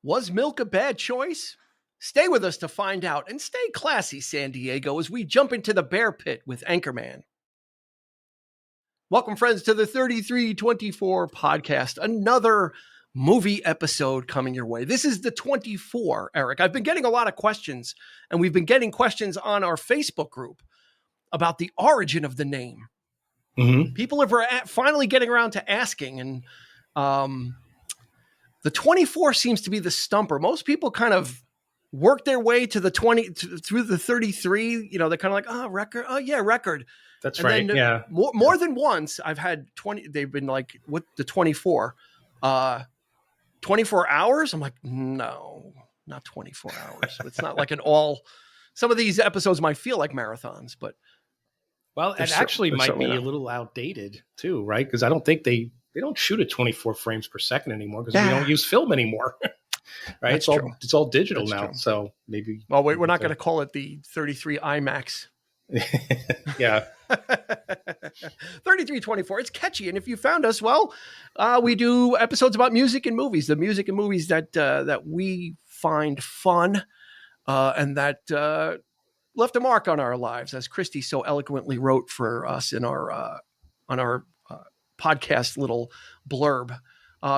Was milk a bad choice? Stay with us to find out, and stay classy, San Diego, as we jump into the bear pit with Anchorman. Welcome, friends, to the 3324 podcast. Another movie episode coming your way. This is the 24, Eric. I've been getting a lot of questions, and we've been getting questions on our Facebook group about the origin of the name. Mm-hmm. People are finally getting around to asking, and the 24 seems to be the stumper. Most people kind of work their way to the 20 through the 33. You know, they're kind of like, oh, record. Oh, yeah, record. That's and right. Then, yeah. More than once, I've had 20. They've been like, what, the 24? 24 hours? I'm like, no, not 24 hours. It's not like some of these episodes might feel like marathons, but. Well, it actually might be a little outdated too, right? Because I don't think they don't shoot at 24 frames per second anymore because we don't use film anymore, right? It's all digital now. True. So maybe. Well, we're not going to call it the 33 IMAX. Yeah. 3324. It's catchy. And if you found us, well, we do episodes about music and movies, the music and movies that we find fun and that left a mark on our lives, as Christy so eloquently wrote for us in our on our podcast little blurb.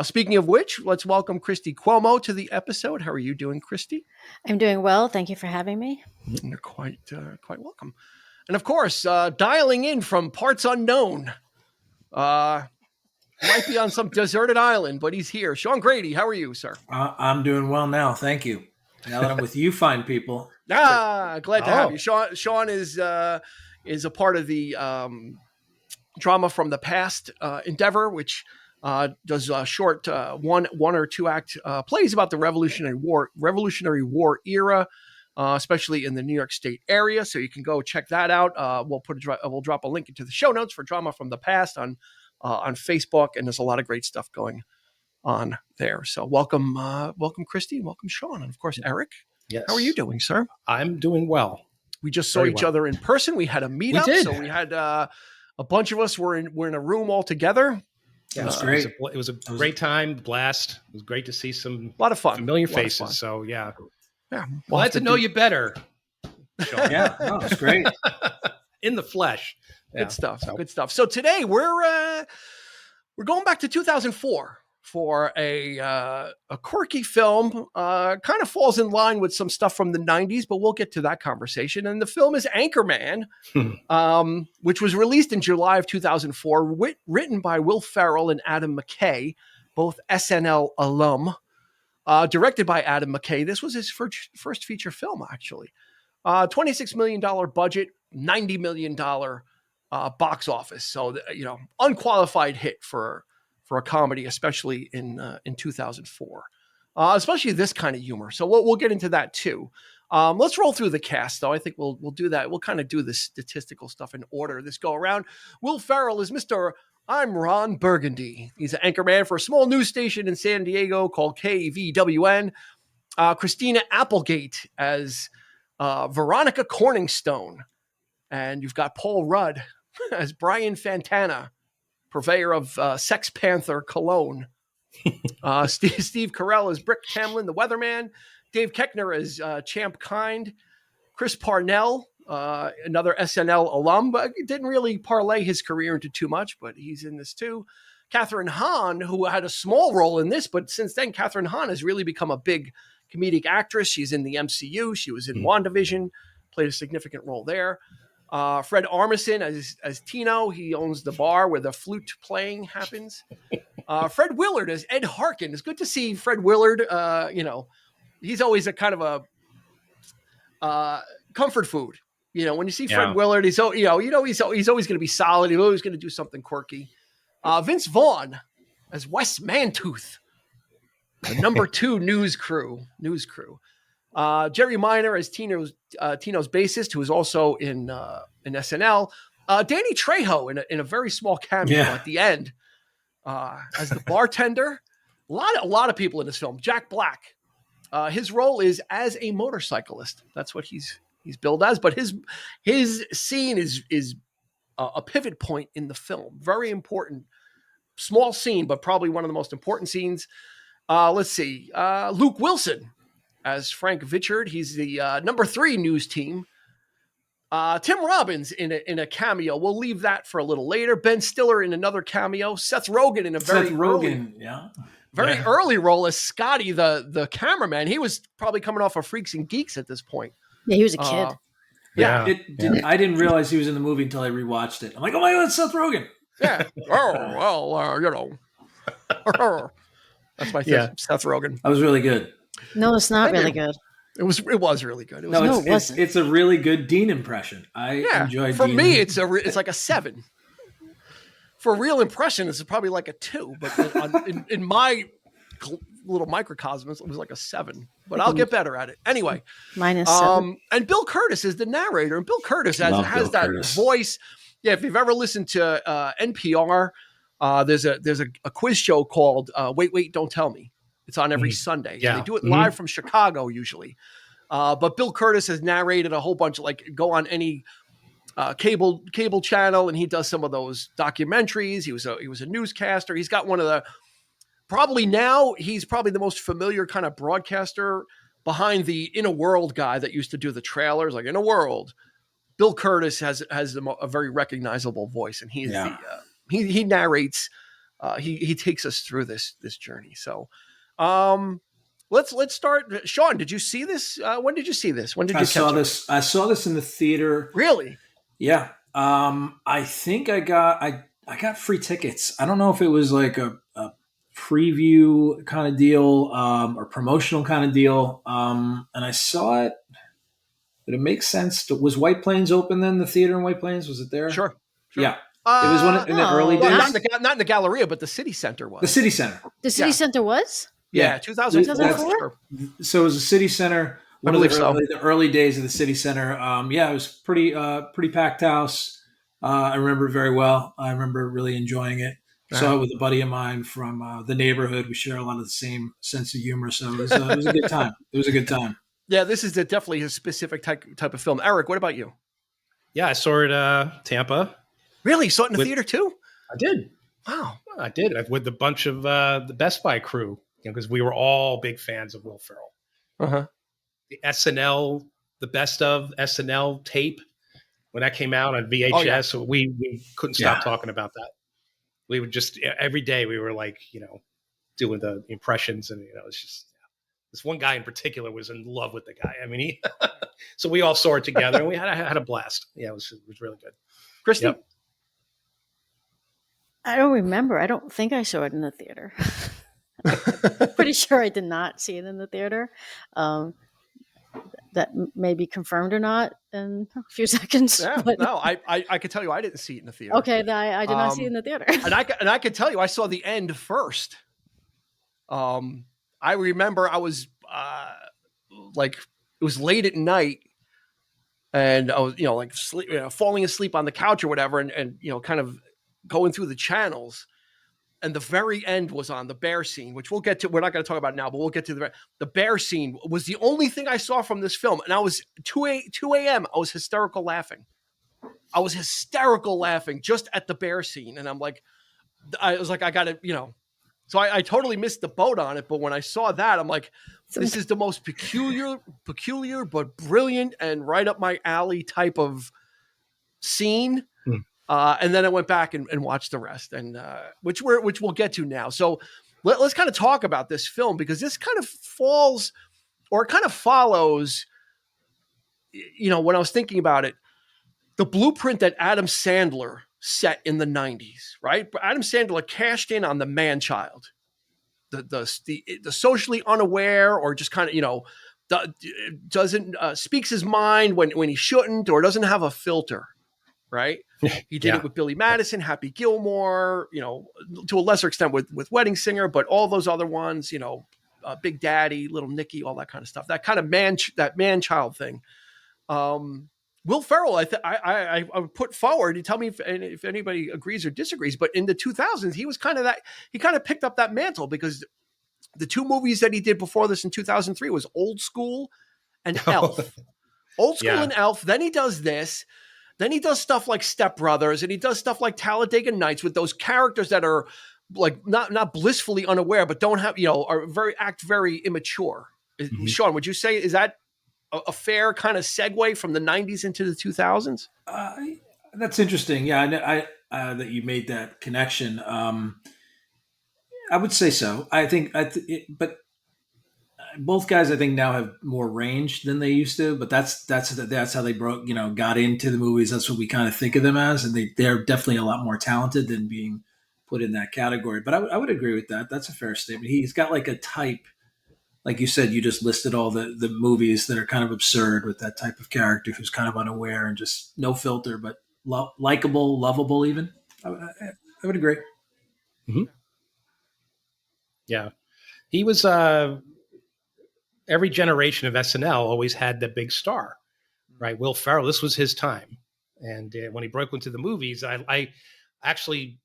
Speaking of which, let's welcome Christy Cuomo to the episode. How are you doing, Christy? I'm doing well. Thank you for having me. You're quite welcome. And of course, dialing in from parts unknown, might be on some deserted island, but he's here. Sean Grady, how are you, sir? I'm doing well now. Thank you. Now that I'm with you fine people. Glad to have you. Sean is a part of the Drama from the Past endeavor, which does short 1 or 2 act plays about the Revolutionary War era, especially in the New York State area. So you can go check that out. We'll drop a link into the show notes for Drama from the Past on Facebook, and there's a lot of great stuff going on there. So welcome Christy, welcome Sean, and of course Eric. Yes. How are you doing, sir? I'm doing well. We just saw each other in person. We had a meetup. So we had a bunch of us were in a room all together. Yeah, it was great. It was a great time, blast. It was great to see some a lot of fun, familiar faces. So yeah. We'll glad to know you better, Sean. Yeah, no, it's great. In the flesh. Good stuff. Good stuff. So today we're going back to 2004 for a quirky film. Kind of falls in line with some stuff from the 90s, but we'll get to that conversation. And the film is Anchorman, which was released in July of 2004, written by Will Ferrell and Adam McKay, both SNL alum. Directed by Adam McKay. This was his first feature film, actually. $26 million budget, $90 million box office. So, unqualified hit for a comedy, especially in 2004. Especially this kind of humor. So we'll get into that too. Let's roll through the cast, though. I think we'll do that. We'll kind of do the statistical stuff in order this go around. Will Ferrell is Mr. I'm Ron Burgundy. He's an anchorman for a small news station in San Diego called KVWN. Christina Applegate as Veronica Corningstone. And you've got Paul Rudd as Brian Fantana, purveyor of Sex Panther cologne. Steve Carell as Brick Tamlin, the weatherman. Dave Keckner as Champ Kind. Chris Parnell, another SNL alum, but didn't really parlay his career into too much, but he's in this too. Catherine Hahn, who had a small role in this, but since then, Catherine Hahn has really become a big comedic actress. She's in the MCU. She was in WandaVision, played a significant role there. Fred Armisen as Tino. He owns the bar where the flute playing happens. Fred Willard as Ed Harkin. It's good to see Fred Willard. He's always a kind of a comfort food. When you see Fred Willard, he's always going to be solid. He's always going to do something quirky. Vince Vaughn as Wes Mantooth, the number 2 news crew. Jerry Minor as Tino's bassist, who is also in SNL. Danny Trejo in a very small cameo at the end as the bartender. A lot of people in this film. Jack Black. His role is as a motorcyclist. That's what he's billed as. But his scene is a pivot point in the film. Very important, small scene, but probably one of the most important scenes. Let's see. Luke Wilson as Frank Vichard. He's the number 3 news team. Tim Robbins in a cameo. We'll leave that for a little later. Ben Stiller in another cameo. Seth Rogen in a very early role as Scotty, the cameraman. He was probably coming off of Freaks and Geeks at this point. Yeah, he was a kid. I didn't realize he was in the movie until I rewatched it. I'm like, oh my God, it's Seth Rogen. Yeah. That's my Seth Rogen. That was really good. No, it's not really good. It was really good. It's a really good Dean impression. I enjoyed. For Dean. me, it's like a 7. For a real impression, it's probably like a 2. But in my little microcosm, it was like a 7. But I'll get better at it anyway. Minus 7. And Bill Curtis is the narrator, and Bill Curtis has that voice. Yeah, if you've ever listened to NPR, there's a quiz show called Wait, Don't Tell Me. It's on every Sunday. Yeah. They do it live from Chicago usually. But Bill Curtis has narrated a whole bunch of, like, go on any cable channel, and he does some of those documentaries. He was a newscaster. He's got one of the he's probably the most familiar kind of broadcaster behind the In a World guy that used to do the trailers, like In a World. Bill Curtis has a very recognizable voice, and he narrates. He takes us through this journey. So. Let's start. Sean, did you see this? When did you see this? When did you catch it? I saw this in the theater. Really? Yeah. I think I got free tickets. I don't know if it was like a preview kind of deal, or promotional kind of deal. And I saw it. Did it make sense? Was White Plains open then? The theater in White Plains, was it there? Sure. Yeah. It was in the early days. Not in the Galleria, but the City Center was. The City Center. The City Center was? Yeah, 2004. So it was a City Center. One of the early days of the City Center. It was pretty packed house. I remember it very well. I remember really enjoying it. Saw it with a buddy of mine from the neighborhood. We share a lot of the same sense of humor, so it was a good time. It was a good time. Yeah, this is definitely a specific type of film. Eric, what about you? Yeah, I saw it Tampa. Really? Saw it in the theater too? I did. Wow. I did. With a bunch of the Best Buy crew, because we were all big fans of Will Ferrell. Uh-huh. The SNL, the best of SNL tape, when that came out on VHS, we couldn't stop talking about that. We would just, every day we were like, doing the impressions, and it's just, this one guy in particular was in love with the guy. I mean, so we all saw it together, and we had a blast. Yeah, it was really good. Christy? Yep. I don't remember. I don't think I saw it in the theater. Pretty sure I did not see it in the theater. That may be confirmed or not in a few seconds. Yeah, but... no, I could tell you I didn't see it in the theater. Okay, I did not see it in the theater. and I could tell you I saw the end first. I remember I was it was late at night, and I was falling asleep on the couch or whatever, and kind of going through the channels. And the very end was on the bear scene, which we'll get to. We're not going to talk about it now, but we'll get to the bear scene was the only thing I saw from this film. And I was 2 a.m. I was hysterical laughing. Just at the bear scene. And I was like, I got to, so I totally missed the boat on it. But when I saw that, I'm like, this is the most peculiar, but brilliant and right up my alley type of scene. And then I went back and watched the rest, and which we'll get to now. So let's kind of talk about this film, because this kind of follows, when I was thinking about it, the blueprint that Adam Sandler set in the 90s, right? But Adam Sandler cashed in on the man-child, the socially unaware, or just kind of, doesn't speaks his mind when he shouldn't, or doesn't have a filter. Right. He did it with Billy Madison, Happy Gilmore, to a lesser extent with Wedding Singer, but all those other ones, Big Daddy, Little Nicky, all that kind of stuff, that kind of man-child thing. Will Ferrell, I would put forward, you tell me if anybody agrees or disagrees, but in the 2000s, he was he kind of picked up that mantle, because the 2 movies that he did before this in 2003 was Old School and Elf. Old School and Elf. Then he does this. Then he does stuff like Step Brothers, and he does stuff like Talladega Nights with those characters that are like not blissfully unaware, but don't have, are act very immature. Mm-hmm. Sean, would you say, is that a fair kind of segue from the 90s into the 2000s? That's interesting. Yeah, I that you made that connection. I would say so. I think, but both guys, I think, now have more range than they used to. But that's how they got into the movies. That's what we kind of think of them as, and they're definitely a lot more talented than being put in that category. But I would agree with that. That's a fair statement. He's got like a type. Like you said, you just listed all the movies that are kind of absurd with that type of character who's kind of unaware and just no filter, but likable, lovable even. I would agree. Mm-hmm. Yeah. He was, every generation of SNL always had the big star, right? Will Ferrell, this was his time. And when he broke into the movies, I actually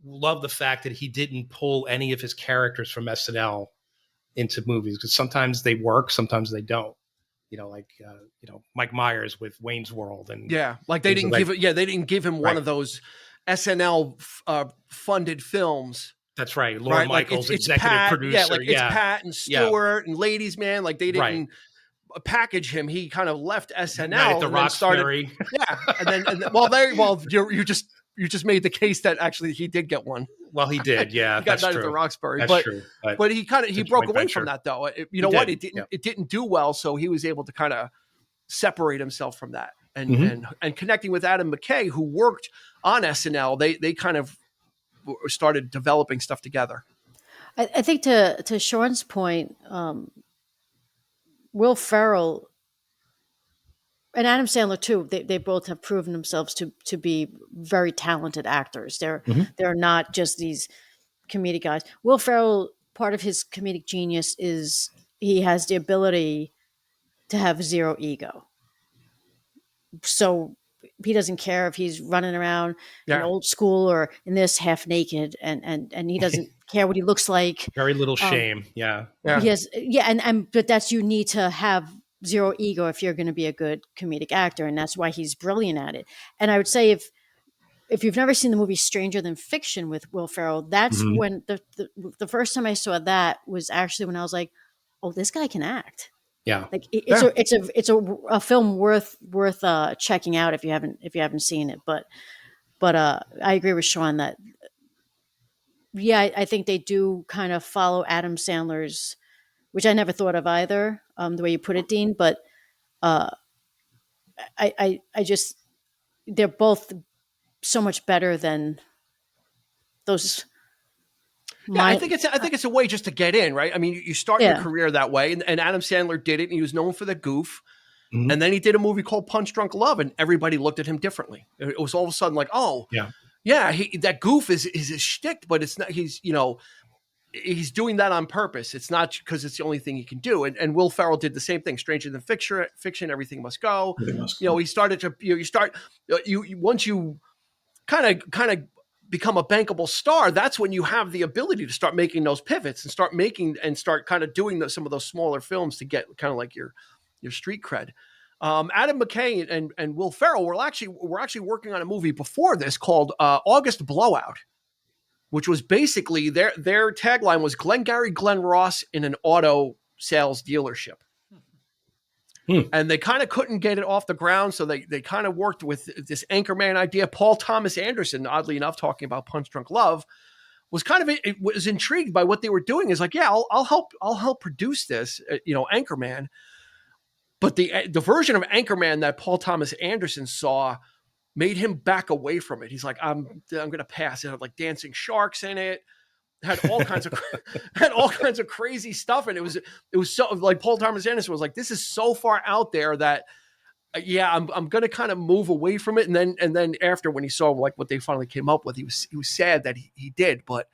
love the fact that he didn't pull any of his characters from SNL into movies, because sometimes they work, sometimes they don't. Like Mike Myers with Wayne's World, and like they didn't give him one of those SNL funded films. That's right, Lorne Michaels, it's executive Pat, producer. It's Pat and Stewart and Ladies Man. Like they didn't package him. He kind of left SNL at the Roxbury. You just made the case that actually he did get one. Well, he did, yeah. He got Night at the Roxbury. That's true. But he broke away from that, though. It didn't do well, so he was able to kind of separate himself from that. And connecting with Adam McKay, who worked on SNL, they kind of started developing stuff together. I think to Sean's point, Will Ferrell and Adam Sandler too, they both have proven themselves to be very talented actors. They're not just these comedic guys. Will Ferrell, part of his comedic genius is he has the ability to have zero ego. So he doesn't care if he's running around in old school or in this half naked, and he doesn't care what he looks like. Very little shame. Yeah. He has, but that's, you need to have zero ego if you're going to be a good comedic actor, and that's why he's brilliant at it. And I would say if you've never seen the movie Stranger Than Fiction with Will Ferrell, that's when the first time I saw that was actually when I was like, oh, this guy can act. Yeah, like it's a film worth checking out if you haven't seen it. But I agree with Sean that I think they do kind of follow Adam Sandler's, which I never thought of either, the way you put it, Dean. But I just, they're both so much better than those. I think it's a way just to get in, right? I mean, you start your career that way, and Adam Sandler did it, and he was known for the goof. Mm-hmm. And then he did a movie called Punch Drunk Love, and everybody looked at him differently. It was all of a sudden like, that goof is a shtick, but it's not. He's doing that on purpose. It's not because it's the only thing he can do. And Will Ferrell did the same thing. Stranger Than Fiction, Everything Must Go. He started to once you kind of become a bankable star, that's when you have the ability to start making those pivots and start kind of doing some of those smaller films to get kind of like your street cred. Adam McKay and Will Ferrell were actually working on a movie before this called August Blowout, which was basically their tagline was Glengarry Glen Ross in an auto sales dealership. And they kind of couldn't get it off the ground, so they kind of worked with this Anchorman idea. Paul Thomas Anderson, oddly enough, talking about Punch Drunk Love, was was intrigued by what they were doing. Is like, I'll help produce this, Anchorman. But the version of Anchorman that Paul Thomas Anderson saw made him back away from it. He's like, I'm going to pass. It had like dancing sharks in it. Had all kinds of crazy stuff, and it was so like Paul Thomas Anderson was like, this is so far out there that I'm going to kind of move away from it. And then after, when he saw like what they finally came up with, he was sad that he did. But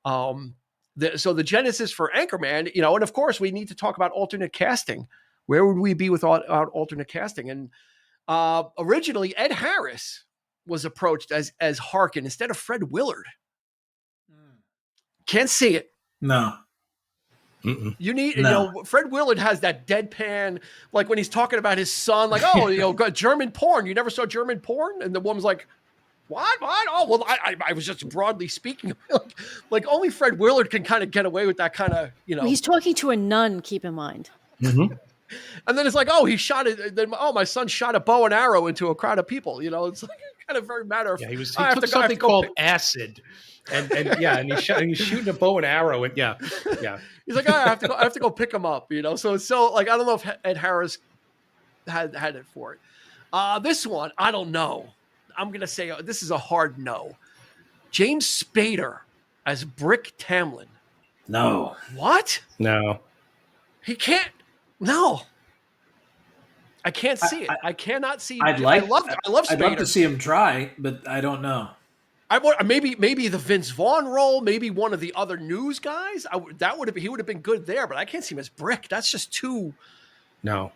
so the genesis for Anchorman, and of course we need to talk about alternate casting. Where would we be without alternate casting? And originally Ed Harris was approached as Harkin instead of Fred Willard. Can't see it. No. You need, Fred Willard has that deadpan, like when he's talking about his son, like, German porn. You never saw German porn? And the woman's like, What? Oh, well, I was just broadly speaking. Like only Fred Willard can kind of get away with that kind of, Well, he's talking to a nun, keep in mind. Mm-hmm. And then it's like, oh, he shot it. Then, oh, my son shot a bow and arrow into a crowd of people. It's like kind of very matter of. Yeah, he took something called acid. And he's shooting a bow and arrow. And yeah. He's like, I have to go pick him up, So like, I don't know if Ed Harris had it for it. This one, I don't know. I'm going to say this is a hard no. James Spader as Brick Tamlin. No. What? No. He can't. No. I can't see it. I cannot see. I love Spader. I'd love to see him try, but I don't know. Maybe the Vince Vaughn role, maybe one of the other news guys. He would have been good there, but I can't see him as Brick. That's just too. No.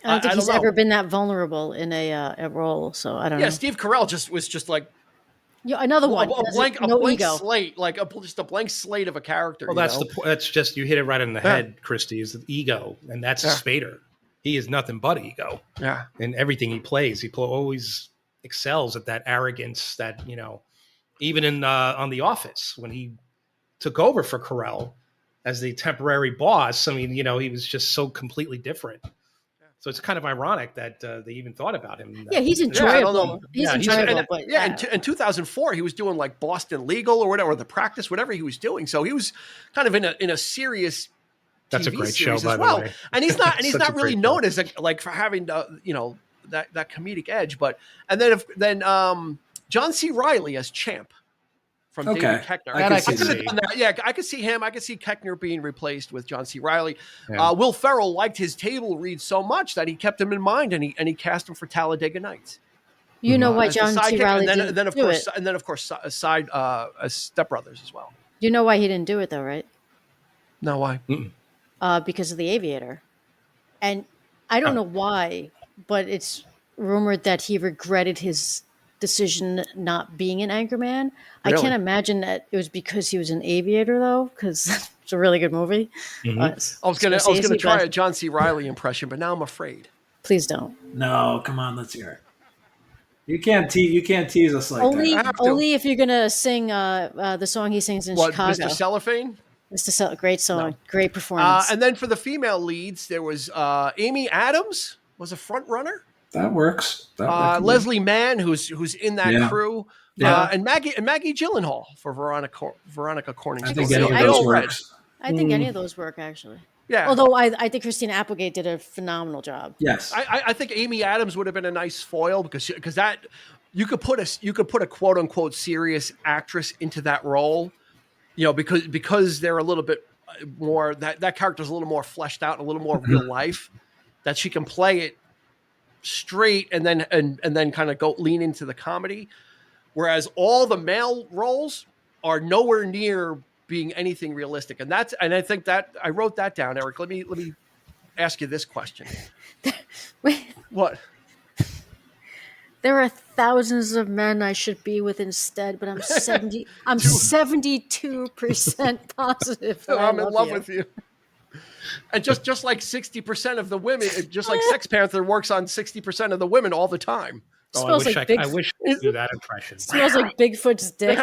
I don't think he's ever been that vulnerable in a role, so I don't know. Yeah, Steve Carell was just like another one. A blank slate, like just a blank slate of a character. Well, that's the point. That's just, you hit it right in the head, Christy, is the ego, and that's Spader. He is nothing but ego. Yeah, in everything he plays, he always excels at that arrogance. That even in on The Office, when he took over for Carell as the temporary boss, I mean, he was just so completely different. So it's kind of ironic that they even thought about him. Yeah, he's enjoyable. In 2004, he was doing like Boston Legal or whatever, or The Practice, whatever he was doing. So he was kind of in a serious. That's TV a great series show, by as well. the way. And he's not really known as like for having that comedic edge. But and then John C. Reilly as Champ from David Koechner. I could see him. I could see Koechner being replaced with John C. Reilly. Yeah. Will Ferrell liked his table read so much that he kept him in mind, and he cast him for Talladega Nights. You know why John C. Reilly didn't do it? And then of course Step Brothers as well. You know why he didn't do it though, right? No, why? Because of The Aviator, and I don't know why, but it's rumored that he regretted his decision not being an Anchorman. Really? I can't imagine that it was because he was an Aviator though, because it's a really good movie. Mm-hmm. I was gonna try a John C. Reilly impression, but now I'm afraid. Please don't. No, come on, let's hear it. You can't tease us like that. Only if you're gonna sing the song he sings in Chicago. Mr. Cellophane? Great song, great performance. And then for the female leads, there was Amy Adams was a front runner. That works. Leslie Mann, who's in that crew, and Maggie Gyllenhaal for Veronica Corning. I think any of those works. I think any of those work actually. Yeah. Although I think Christina Applegate did a phenomenal job. Yes. I think Amy Adams would have been a nice foil because that you could put a quote unquote serious actress into that role, because they're a little bit more that character's a little more fleshed out, a little more real life, that she can play it straight and then kind of go lean into the comedy, whereas all the male roles are nowhere near being anything realistic. And I think that I wrote that down, Eric. Let me ask you this question. Wait. What? There are thousands of men I should be with instead, but I'm 72% positive. I'm in love with you. And just like 60% of the women, just like Sex Panther works on 60% of the women all the time. I wish I could do that impression. Smells like Bigfoot's dick.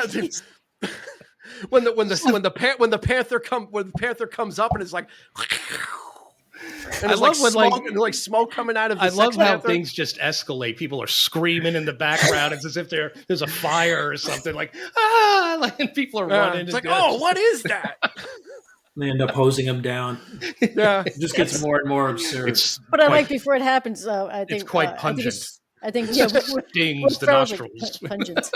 When the panther comes up and it's like, and I love when smoke coming out of the I love how things just escalate. People are screaming in the background. It's as if there's a fire or something, and people are running. It's like, oh, what is that? They end up hosing him down. Yeah, it just gets more and more absurd. But I like before it happens. I think it's quite pungent. I think stings the nostrils. Pungent.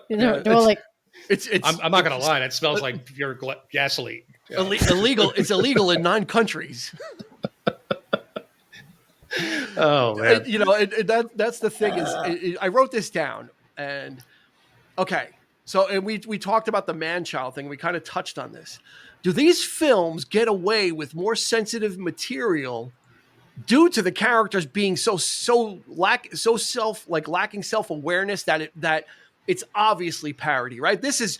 They're all like. I'm not gonna lie. That smells like pure gasoline. Yeah. Illegal. It's illegal in 9 countries. Oh man. That's the thing is I wrote this down and okay. So and we talked about the man-child thing. We kind of touched on this. Do these films get away with more sensitive material due to the characters being lacking self-awareness that it's obviously parody, right? This is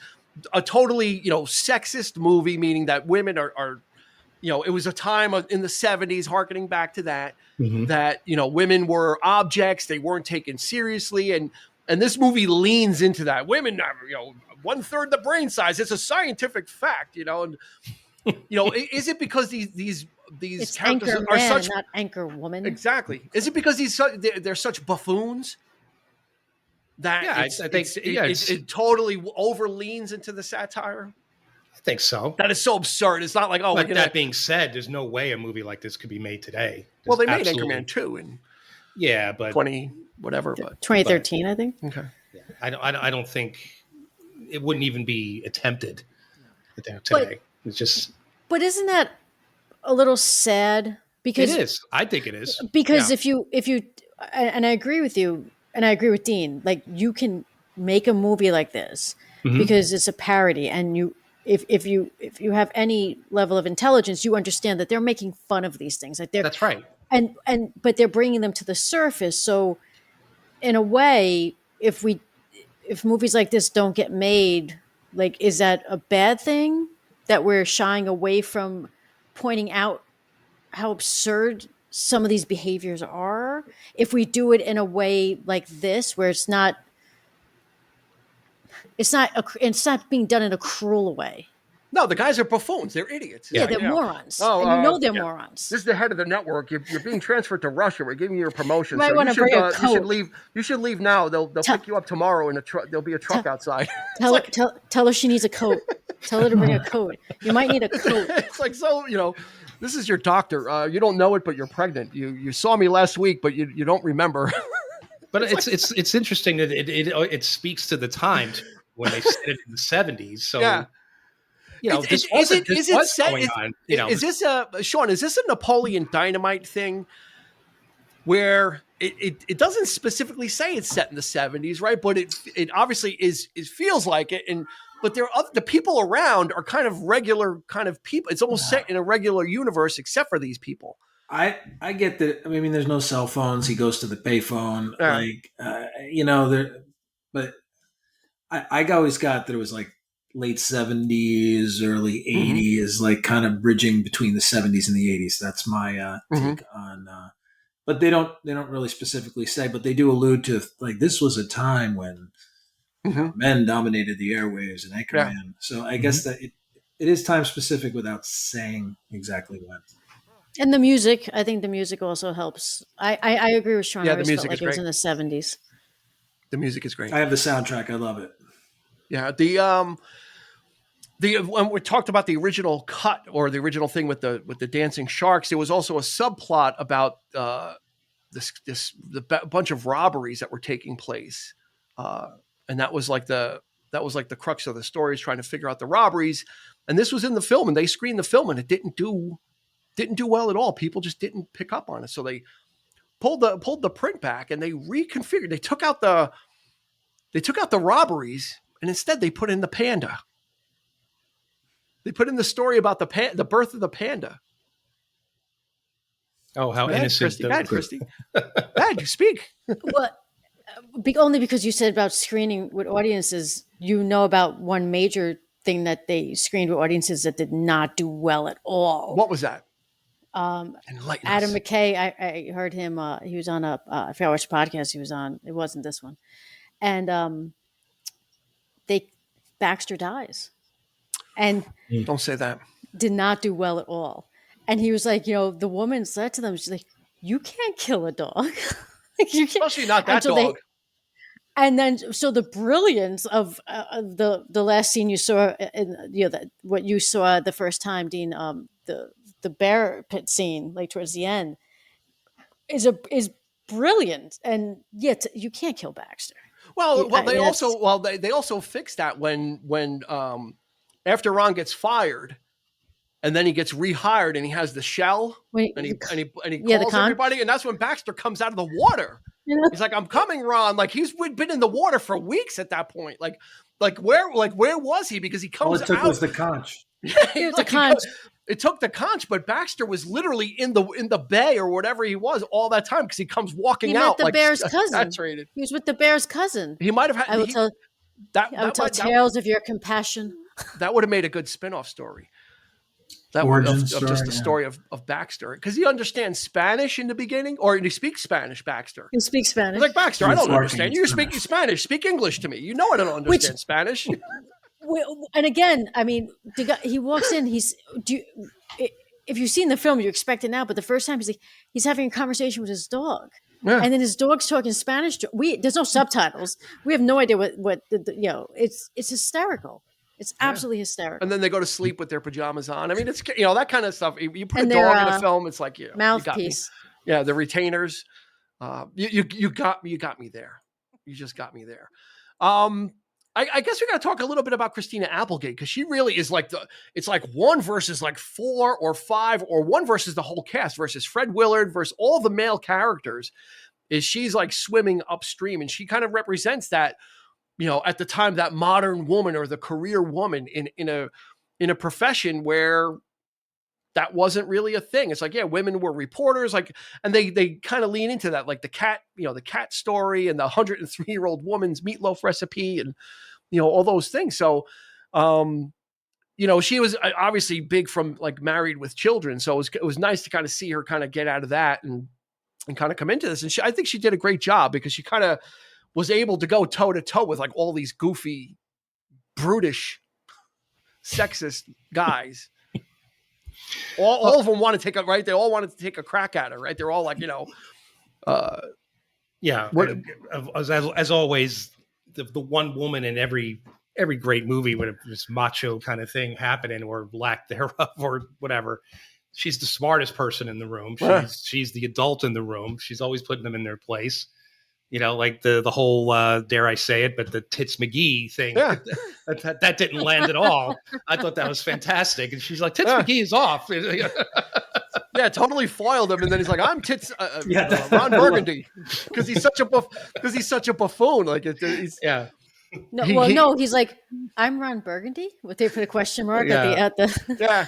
a totally, sexist movie, meaning that women are it was a time in the 70s, harkening back to that, that, women were objects. They weren't taken seriously. And this movie leans into that. Women, 1/3 the brain size. It's a scientific fact, and, is it because these it's characters Anchorman, are such, not Anchor Woman? Exactly. Is it because they're such buffoons that I think it totally overleans into the satire? I think so. That is so absurd. It's not like, but that being said, there's no way a movie like this could be made today. Well, they made Anchorman 2 in but 2013, I think. Okay. Yeah, I don't think it wouldn't even be attempted today. It's just. But isn't that a little sad? Because it is. I think it is. Because if you, and I agree with you, and I agree with Dean, like you can make a movie like this because it's a parody, and if you have any level of intelligence, you understand that they're making fun of these things. Like that's right. But they're bringing them to the surface. So in a way, if movies like this don't get made, like, is that a bad thing that we're shying away from pointing out how absurd some of these behaviors are? If we do it in a way like this, where it's not being done in a cruel way. No, the guys are buffoons. They're idiots. Yeah, they're morons. And they're morons. This is the head of the network. You're being transferred to Russia. We're giving you a promotion. You might want to bring a coat. You should leave now. They'll pick you up tomorrow in a truck. There'll be a truck outside. Tell her she needs a coat. Tell her to bring a coat. You might need a coat. It's like, this is your doctor. You don't know it, but you're pregnant. You saw me last week, but you don't remember. But it's interesting that it speaks to the times when they said it in the 70s. So. Yeah. This was going on. Is this Sean? Is this a Napoleon Dynamite thing, where it doesn't specifically say it's set in the 70s, right? But it obviously is. It feels like it, but the people around are kind of regular kind of people. It's almost set in a regular universe, except for these people. I get that. I mean, there's no cell phones. He goes to the payphone, but I always got that it was like late 70s, early 80s, like kind of bridging between the 70s and the 80s. That's my take on. But they don't really specifically say, but they do allude to, like, this was a time when men dominated the airwaves and Anchorman. Yeah. So I guess that it is time specific without saying exactly when. And the music, I think the music also helps. I agree with Sean. Yeah, the music is great. It was in the 70s. The music is great. I have the soundtrack. I love it. Yeah, when we talked about the original cut or the original thing with the dancing sharks, there was also a subplot about the bunch of robberies that were taking place, and that was like the crux of the story, is trying to figure out the robberies. And this was in the film, and they screened the film, and it didn't do well at all. People just didn't pick up on it, so they pulled the print back and they reconfigured. They took out the robberies, and instead they put in the panda. They put in the story about the birth of the panda. Oh, how innocent! Christy. Bad, you speak. Well, only because you said about screening with audiences. You know about one major thing that they screened with audiences that did not do well at all. What was that? Adam McKay. I heard him. He was on I forgot which podcast he was on. It wasn't this one, and Baxter dies. And don't say that. Did not do well at all. And he was like, the woman said to them, she's like, you can't kill a dog. You can't. Especially not that dog. And then, so the brilliance of the last scene you saw, what you saw the first time, Dean, the bear pit scene, like towards the end, is brilliant. And yet you can't kill Baxter. They also fixed that when after Ron gets fired, and then he gets rehired, and he has the shell, and he calls everybody, and that's when Baxter comes out of the water. He's like, "I'm coming, Ron." Like, he's been in the water for weeks at that point. Like where was he? Because he comes out. All it took was the conch. It took the conch, but Baxter was literally in the bay or whatever he was all that time, because he comes walking out. He met the bear's cousin. Saturated. He was with the bear's cousin. He might have had. I will tell tales of your compassion. That would have made a good spinoff story. That origin story, just the story of Baxter, because he understands Spanish in the beginning, or he speaks Spanish. Baxter, he speaks Spanish. He's like, Baxter, I don't understand. You're speaking Spanish. Speak English to me. You know I don't understand Spanish. And again, I mean, the guy, he walks in. If you've seen the film, you expect it now. But the first time, he's having a conversation with his dog, and then his dog's talking Spanish. There's no subtitles. We have no idea what It's hysterical. It's absolutely hysterical. And then they go to sleep with their pajamas on. I mean, it's that kind of stuff. You put a dog in a film, it's like mouthpiece. Yeah, the retainers. You got me there. You just got me there. I guess we got to talk a little bit about Christina Applegate, because she really is like it's like one versus like 4 or 5, or one versus the whole cast versus Fred Willard versus all the male characters. She's like swimming upstream, and she kind of represents that. At the time, that modern woman, or the career woman in a profession where that wasn't really a thing. It's like, women were reporters, and they kind of lean into that, like the cat story and the 103-year-old woman's meatloaf recipe, and all those things. So, she was obviously big from like Married with Children. So it was nice to kind of see her kind of get out of that and kind of come into this. And I think she did a great job, because she kind of was able to go toe to toe with like all these goofy, brutish, sexist guys. All of them want to take a right. They all wanted to take a crack at her, right? They're all like, as always, the one woman in every great movie with this macho kind of thing happening, or lack thereof, or whatever. She's the smartest person in the room. She's the adult in the room. She's always putting them in their place. Like the whole, dare I say it, but the Tits McGee thing, that didn't land at all. I thought that was fantastic. And she's like, Tits McGee is off. Totally foiled him. And then he's like, I'm Tits, Ron Burgundy. Because he's such a buffoon. Like, he's, No, he's like, I'm Ron Burgundy? Would they put a question mark at the Yeah.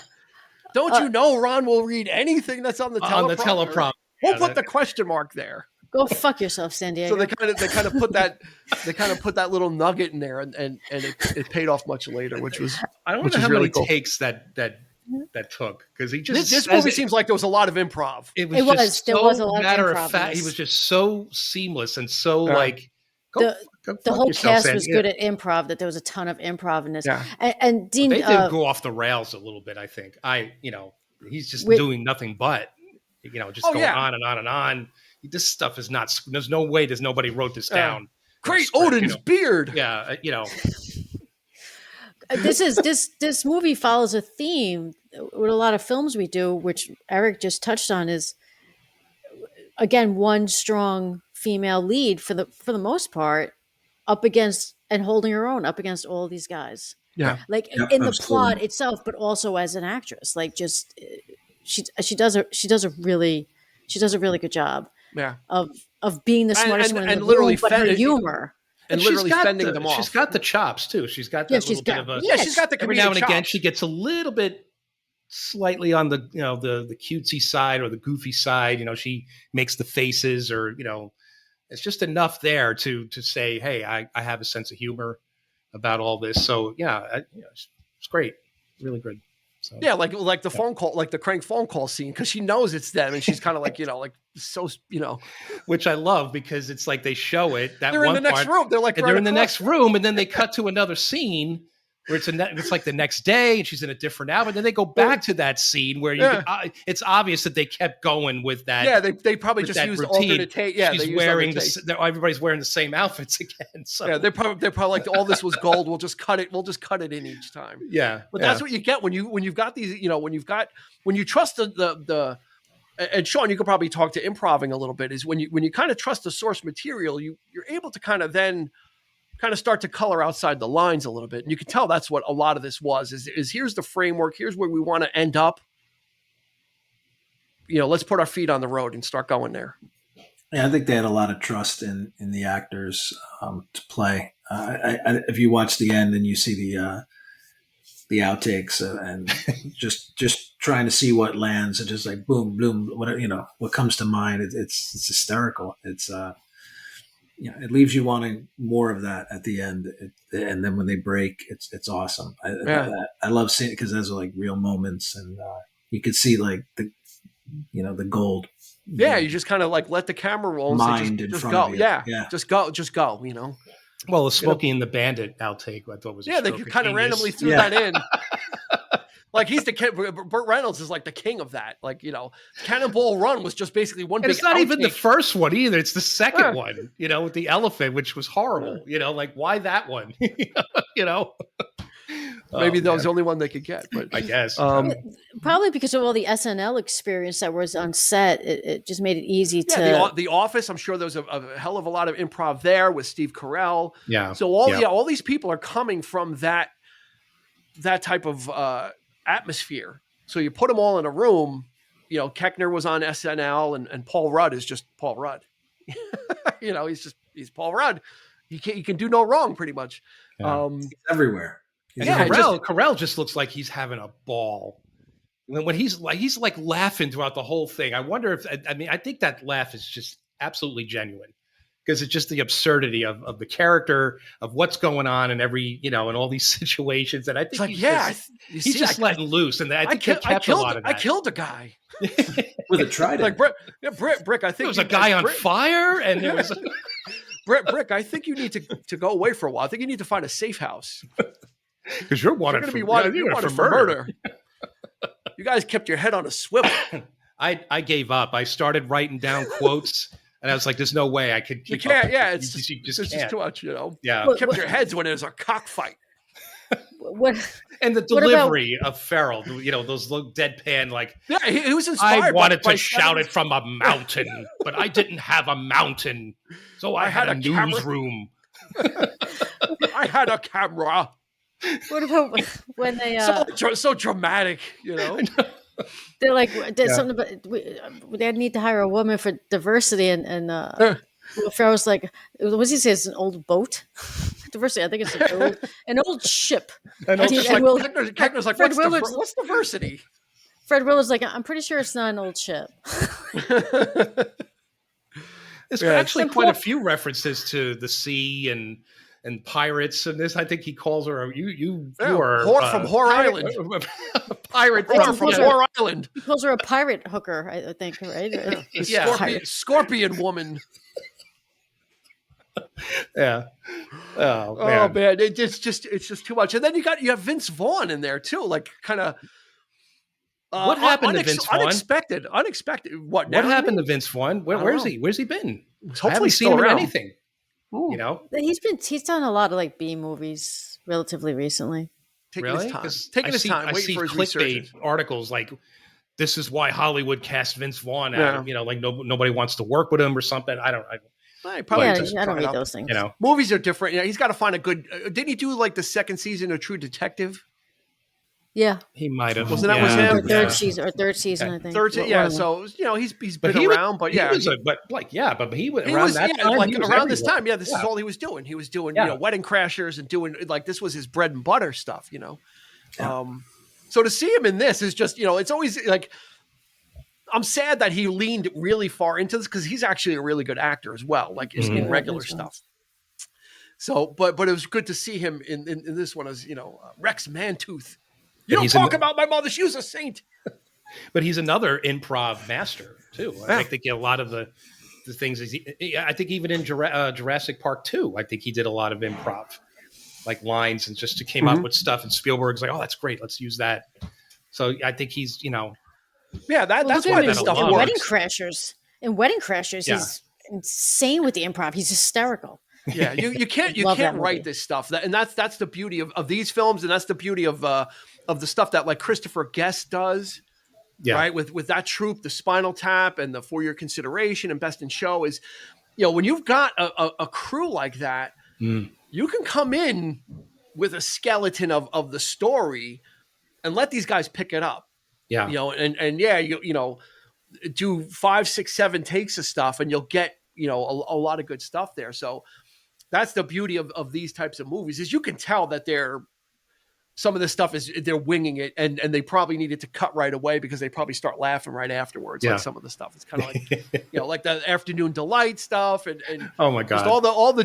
Don't you know Ron will read anything that's on the teleprompter? We'll put the question mark there. Go fuck yourself, San Diego. So they kind of put that little nugget in there, and it paid off much later, which was I don't know how many takes that took, because he just this movie seems like there was a lot of improv. There was a lot matter of fact. He was just so seamless and so like the whole cast was good at improv. That there was a ton of improv in this. Yeah. And Dean, they did go off the rails a little bit. I think he's just doing nothing but just going on and on and on. This stuff is not. There's no way. There's nobody wrote this down. Great Odin's beard. Yeah, This movie follows a theme with a lot of films we do, which Eric just touched on. Is again one strong female lead for the most part, up against and holding her own up against all these guys. Yeah, like in the plot itself, but also as an actress. Like just she does a really good job. Yeah, of being the smartest one in and the literally room, but her humor. And literally fending them off. She's got the chops too. She's got that little bit of a. Yeah, she's got the. Every now and again, she gets a little bit, slightly on the the cutesy side or the goofy side. She makes the faces, or it's just enough there to say, hey, I have a sense of humor about all this. So it's great, really good. So, yeah, like the phone call, like the crank phone call scene, because she knows it's them, and she's kind of like so which I love, because it's like they show it that they're one in the next room. They're like they're in the next room, and then they cut to another scene where it's like the next day, and she's in a different outfit. Then they go back to that scene where it's obvious that they kept going with that. Yeah, they probably just used alternate take. Yeah, she's wearing everybody's wearing the same outfits again. So yeah, they're probably like, all this was gold. We'll just cut it in each time. Yeah, but that's what you get when you've got these. When you trust the and Sean, you could probably talk to improving a little bit. Is when you kind of trust the source material, you're able to kind of then start to color outside the lines a little bit. And you can tell that's what a lot of this was, is here's the framework. Here's where we want to end up. Let's put our feet on the road and start going there. Yeah, I think they had a lot of trust in the actors to play. If you watch the end and you see the outtakes and just trying to see what lands, and just like boom, boom, whatever, what comes to mind. It's hysterical. It's it leaves you wanting more of that at the end. And then when they break, it's awesome. I love seeing it because those are like real moments, and you could see like the gold. Yeah, you just kind of like let the camera roll and just go. Yeah, just go. Well, the Smokey and the Bandit outtake, I thought was they kind of randomly threw that in. Like he's the king. Burt Reynolds is like the king of that. Like Cannonball Run was just basically one. And big it's not outtake. Even the first one either. It's the second one. With the elephant, which was horrible. Like why that one? Maybe that was the only one they could get. But I guess probably because of all the SNL experience that was on set, it just made it easy to. The Office. I'm sure there's a hell of a lot of improv there with Steve Carell. Yeah. So all these people are coming from that type of atmosphere. So you put them all in a room. Keckner was on SNL, and Paul Rudd is just Paul Rudd. He's Paul Rudd. He can do no wrong, pretty much. Yeah. He's everywhere. Carell just looks like he's having a ball. When he's like laughing throughout the whole thing. I wonder if I think that laugh is just absolutely genuine, because it's just the absurdity of the character, of what's going on in every in all these situations. And I think he's just letting loose. And I think he kept a lot of that. I killed a guy with a trident. Like Brick. I think there was a guy on fire, and there was Brick. I think you need to go away for a while. I think you need to find a safe house. Because you're wanted for murder. You guys kept your head on a swivel. I gave up. I started writing down quotes, and I was like, "There's no way I could keep." You can't. Up. Yeah, it's just too much. Yeah, kept your heads when there's a cockfight. And the delivery of Farrell, those little deadpan, like, he was inspired. I wanted to shout it from a mountain, but I didn't have a mountain, so I had a newsroom. I had a camera. What about when they so dramatic, They're like something about they need to hire a woman for diversity, and Farrow's like, what does he say? It's an old boat. Diversity. I think it's an old ship. Keckner's like, what's diversity? Fred Willard's like, I'm pretty sure it's not an old ship. There's actually quite a few references to the sea and pirates and this. I think he calls her you are from Whore Island. Pirate from Whore Island. He calls her a pirate hooker, I think, right? Scorpion woman. Yeah. Oh man, it's just too much. And then you have Vince Vaughn in there too, like kind of. What happened to Vince Vaughn? Unexpected. What happened to Vince Vaughn? Where's he? Where's he been? Hopefully I haven't seen him in anything. Ooh. He's done a lot of like B movies relatively recently. Taking his time. I see clickbait articles like, "This is why Hollywood cast Vince Vaughn out." Like nobody wants to work with him or something. I don't read those things. Movies are different. He's got to find a good. Didn't he do like the second season of True Detective? Yeah, he might have. Wasn't that with him? Or third season, I think. Third season, yeah. So he's been around, but yeah, but he was around that time. Like around this time, this is all he was doing. He was doing Wedding Crashers and doing like this was his bread and butter stuff. So to see him in this is just it's always like I'm sad that he leaned really far into this because he's actually a really good actor as well, like in regular stuff. So, but it was good to see him in this one as Rex Mantooth. You don't talk about my mother. She was a saint. But he's another improv master, too. I think a lot of the things, I think even in Jurassic Park 2, I think he did a lot of improv, like lines and just came up with stuff. And Spielberg's like, oh, that's great. Let's use that. So I think he's, Yeah, that's why that stuff works. In Wedding Crashers, he's insane with the improv. He's hysterical. Yeah, you can't write this stuff. And that's the beauty of these films, and that's the beauty of the stuff that like Christopher Guest does, right? With that troupe, the Spinal Tap and the For Your Consideration and Best in Show is, when you've got a crew like that, you can come in with a skeleton of the story and let these guys pick it up. Yeah, do 5, 6, 7 takes of stuff, and you'll get a lot of good stuff there. So that's the beauty of these types of movies is you can tell that they're some of this stuff is they're winging it, and they probably needed to cut right away because they probably start laughing right afterwards. Like some of the stuff, it's kind of like like the Afternoon Delight stuff, and oh my god, just all the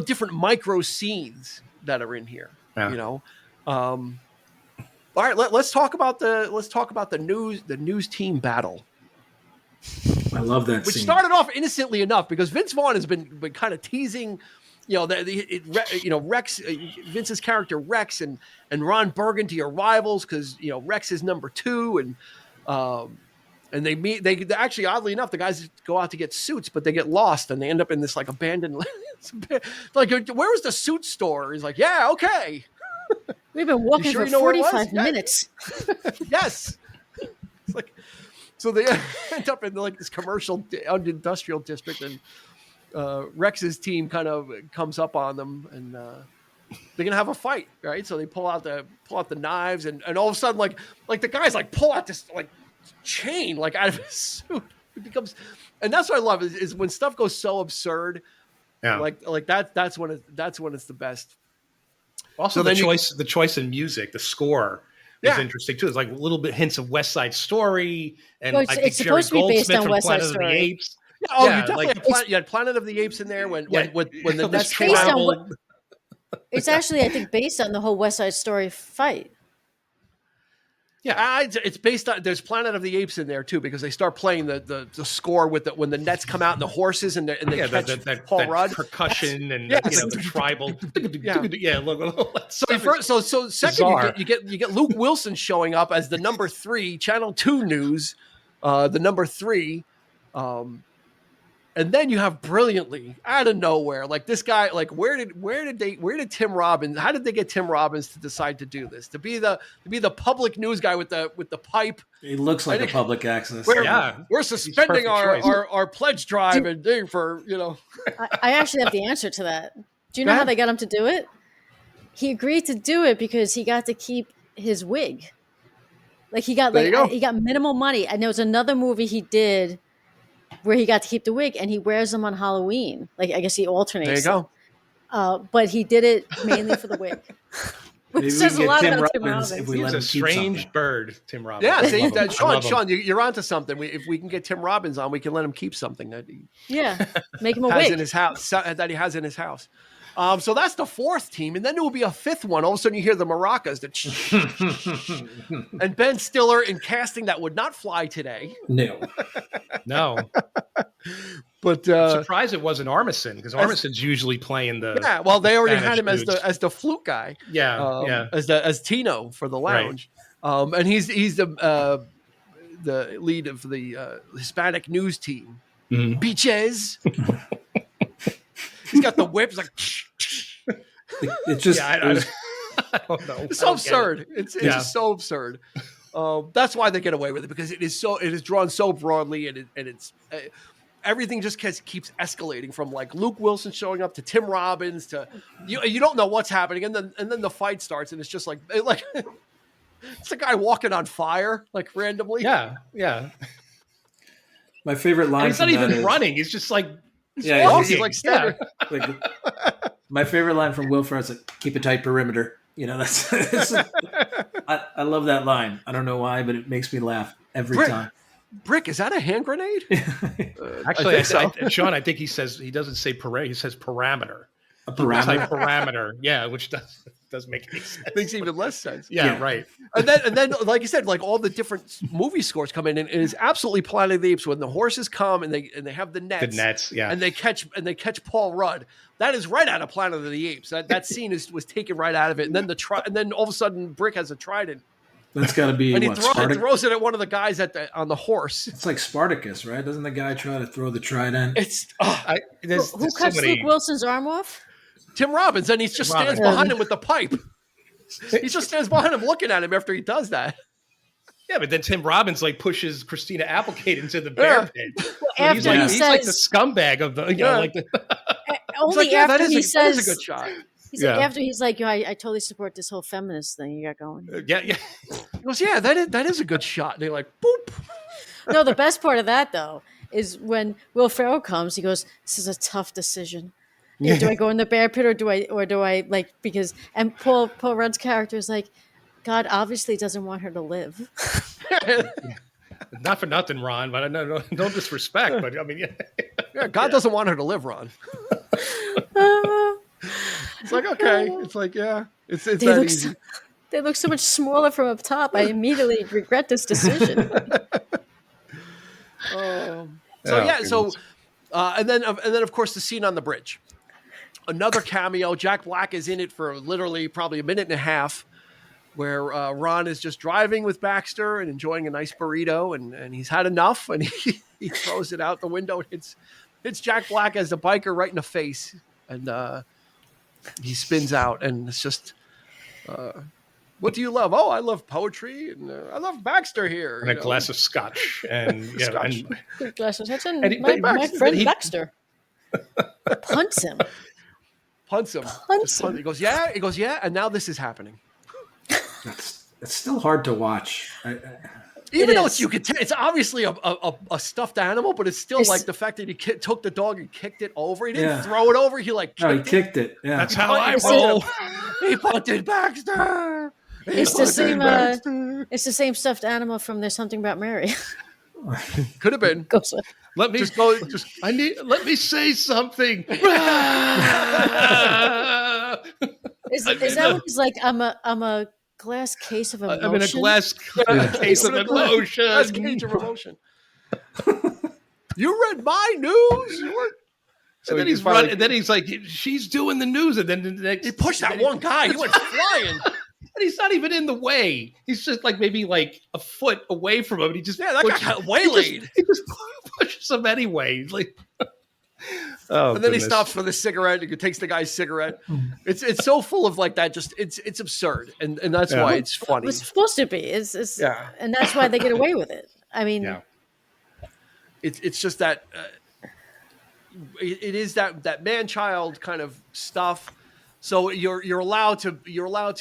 different micro scenes that are in here. All right, let's talk about the news team battle. I love that Which scene. started off innocently enough because Vince Vaughn has been kind of teasing, Rex, Vince's character Rex and Ron Burgundy are rivals because Rex is number 2, and they meet. They actually, oddly enough, the guys go out to get suits, but they get lost and they end up in this like abandoned. Like, where was the suit store? He's like, yeah, okay. We've been walking for 45 minutes. Yes. It's like. So they end up in like this commercial industrial district, and Rex's team kind of comes up on them, and they're gonna have a fight, right? So they pull out the knives, and all of a sudden, like the guys like pull out this like chain like out of his suit. It becomes, and that's what I love is when stuff goes so absurd, like that. That's when it's the best. Also, the choice in music, the score. Is interesting too. It's like little bit hints of West Side Story, and I think Jerry Goldsmith from Planet of the Apes. Oh, you definitely you had Planet of the Apes in there when the Nets traveled. It's actually, I think, based on the whole West Side Story fight. Yeah, it's based on. There's Planet of the Apes in there too because they start playing the score with when the Nets come out and the horses and they catch that Paul Rudd percussion and the tribal. So second you get Luke Wilson showing up as the number 3 Channel 2 News, the number 3. And then you have brilliantly out of nowhere, like this guy, like where did Tim Robbins? How did they get Tim Robbins to decide to do this? To be the public news guy with the pipe. He looks like a public access. We're suspending our pledge drive and thing for I actually have the answer to that. Do you know how they got him to do it? He agreed to do it because he got to keep his wig. Like he got minimal money, and there was another movie he did where he got to keep the wig, and he wears them on Halloween. Like, I guess he alternates. There you go. But he did it mainly for the wig. Which says a lot about Tim Robbins. He's a strange bird, Tim Robbins. Yeah, see, Sean, you're onto something. If we can get Tim Robbins on, we can let him keep something that he make him a wig in his house that he has in his house. So that's the 4th team, and then there will be a 5th one. All of a sudden, you hear the maracas, and Ben Stiller in casting that would not fly today. No. But I'm surprised it wasn't Armisen because Armisen's usually playing the. Yeah, well, they already Spanish had him dudes. as the flute guy. As Tino for the lounge, and he's the lead of the Hispanic news team. Mm-hmm. Beaches. He's got the whips like. It's just. I don't know. It's so absurd. It's just so absurd. That's why they get away with it because it is drawn so broadly and it's everything just keeps escalating from like Luke Wilson showing up to Tim Robbins to you don't know what's happening and then the fight starts and it's just like it's a guy walking on fire like randomly. Yeah. My favorite line. And he's not even running. He's just like. He's like staring. My favorite line from Will Ferrell is like, "Keep a tight perimeter." That's. I love that line. I don't know why, but it makes me laugh every time. Brick, is that a hand grenade? Actually, Sean, I think he doesn't say parameter. He says parameter. A parameter. Parameter. Yeah, which doesn't make any sense. Makes even less sense. Yeah, right. And then, like you said, like all the different movie scores come in, and it is absolutely Planet of the Apes when the horses come and they have the nets. The nets, yeah. And they catch Paul Rudd. That is right out of Planet of the Apes. That scene was taken right out of it. And then and then all of a sudden, Brick has a trident. That's got to be and he throws it at one of the guys on the horse. It's like Spartacus, right? Doesn't the guy try to throw the trident? Who cuts Luke Wilson's arm off? Tim Robbins, and he just stands behind him with the pipe. He just stands behind him looking at him after he does that. Yeah, but then Tim Robbins like pushes Christina Applegate into the bear pit. Well, he's like the scumbag of the only after he says that is a good shot. He's like, after he's like, I totally support this whole feminist thing you got going. Yeah. He goes, that is a good shot. And they're like, boop. No, the best part of that though is when Will Ferrell comes, he goes, "This is a tough decision." Yeah, do I go in the bear pit or do I like, because, and Paul Rudd's character is like, God obviously doesn't want her to live. Not for nothing, Ron, but no disrespect, but I mean, God doesn't want her to live, Ron. It's like, okay, it's like, yeah, it's that easy. They look so much smaller from up top. I immediately regret this decision. And then of course the scene on the bridge. Another cameo. Jack Black is in it for literally probably a minute and a half, where Ron is just driving with Baxter and enjoying a nice burrito, and he's had enough, and he throws it out the window. It's Jack Black as a biker right in the face, and he spins out, and it's just, what do you love? Oh, I love poetry, and I love Baxter here. And a glass of scotch, and scotch. And glass of scotch, and my friend Baxter punts him. He goes, yeah. He goes, yeah. And now this is happening. It's still hard to watch. Even though it's obviously a stuffed animal, but it's still like the fact that he took the dog and kicked it over. He didn't throw it over. He kicked it. Yeah, that's how I roll. He punted Baxter. It's the same stuffed animal from There's Something About Mary. Could have been. Let me say something. Is that what he's like? I'm a glass case of emotion. I'm in a glass case of emotion. Glass case of emotion. You read my news. So then he's running, and then he's like, she's doing the news, and then the next, he pushed that one guy. He went flying. And he's not even in the way. He's just like maybe like a foot away from him. And he just that guy got waylaid. He just pushes him anyway. Like, and then he stops for the cigarette. He takes the guy's cigarette. It's so full of like that. Just it's absurd, and that's why it's funny. It's supposed to be. It's and that's why they get away with it. I mean, it's just that it is that man-child kind of stuff. So you're allowed to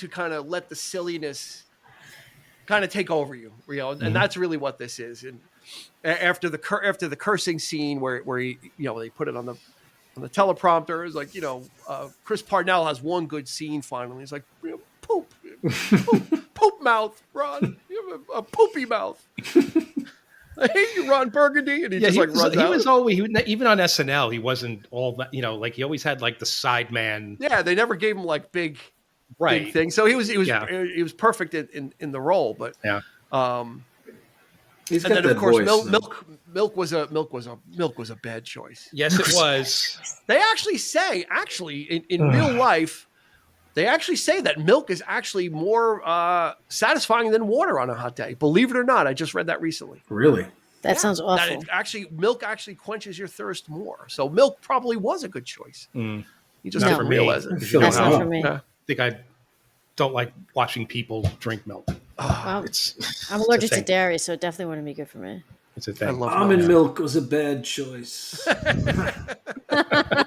kind of let the silliness kind of take over you, and that's really what this is. And after the cursing scene where he, they put it on the teleprompter, is like, Chris Parnell has one good scene finally. He's like, poop mouth, Ron, you have a poopy mouth. I hate you, Ron Burgundy. And he just runs out. He was always, even on SNL, he wasn't all that, like he always had like the side man. Yeah, they never gave him like big things. So he was perfect in the role. But he's got that voice. Milk was a bad choice. Yes, it was. They actually say in real life, they actually say that milk is actually more satisfying than water on a hot day. Believe it or not, I just read that recently. Really? That sounds awful. Milk actually quenches your thirst more. So milk probably was a good choice. You just not didn't realize it. That's not for me. I think I don't like watching people drink milk. Well, I'm allergic to dairy, so it definitely wouldn't be good for me. It's a thing. Almond milk was a bad choice.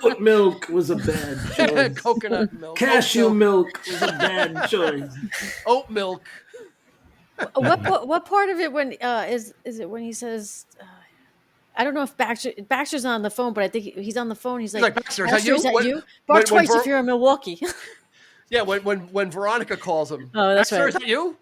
Oat milk was a bad choice. Coconut milk. Cashew milk was a bad choice. Oat milk. What part of it when is it when he says? I don't know if Baxter's on the phone, but I think he's on the phone. He's like Baxter, is that you? Bark twice if you're in Milwaukee. Yeah, when Veronica calls him. Oh, that's Baxter, right. is that you?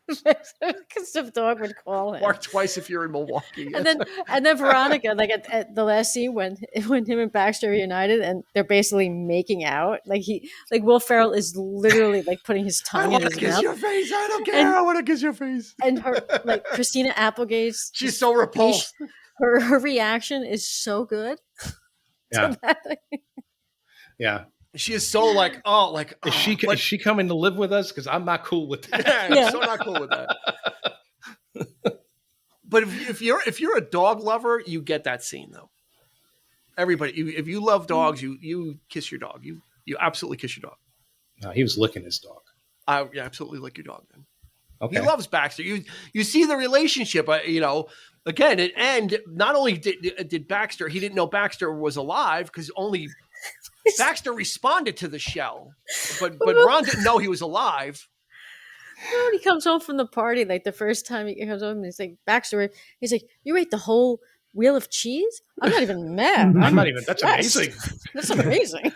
Because the dog would call him. Bark twice if you're in Milwaukee. And then Veronica, like at the last scene when him and Baxter are reunited and they're basically making out, like Will Ferrell is literally like putting his tongue in his mouth. I want to kiss your face. I don't care. I want to kiss your face. And her, like Christina Applegate's, she's so repulsed. Her reaction is so good. Yeah. Yeah. She is so like, is she coming to live with us? Because I'm not cool with that. Yeah, I'm so not cool with that. But if you're a dog lover, you get that scene though. Everybody, if you love dogs, you kiss your dog. You absolutely kiss your dog. No, he was licking his dog. I absolutely lick your dog. Then. Okay. He loves Baxter. You see the relationship. Again, and not only did Baxter, he didn't know Baxter was alive because only. Baxter responded to the shell, but Ron didn't know he was alive. When he comes home from the party, like the first time he comes home, he's like, Baxter, he's like, you ate the whole wheel of cheese? I'm not even mad. I'm not even. That's amazing. That's amazing.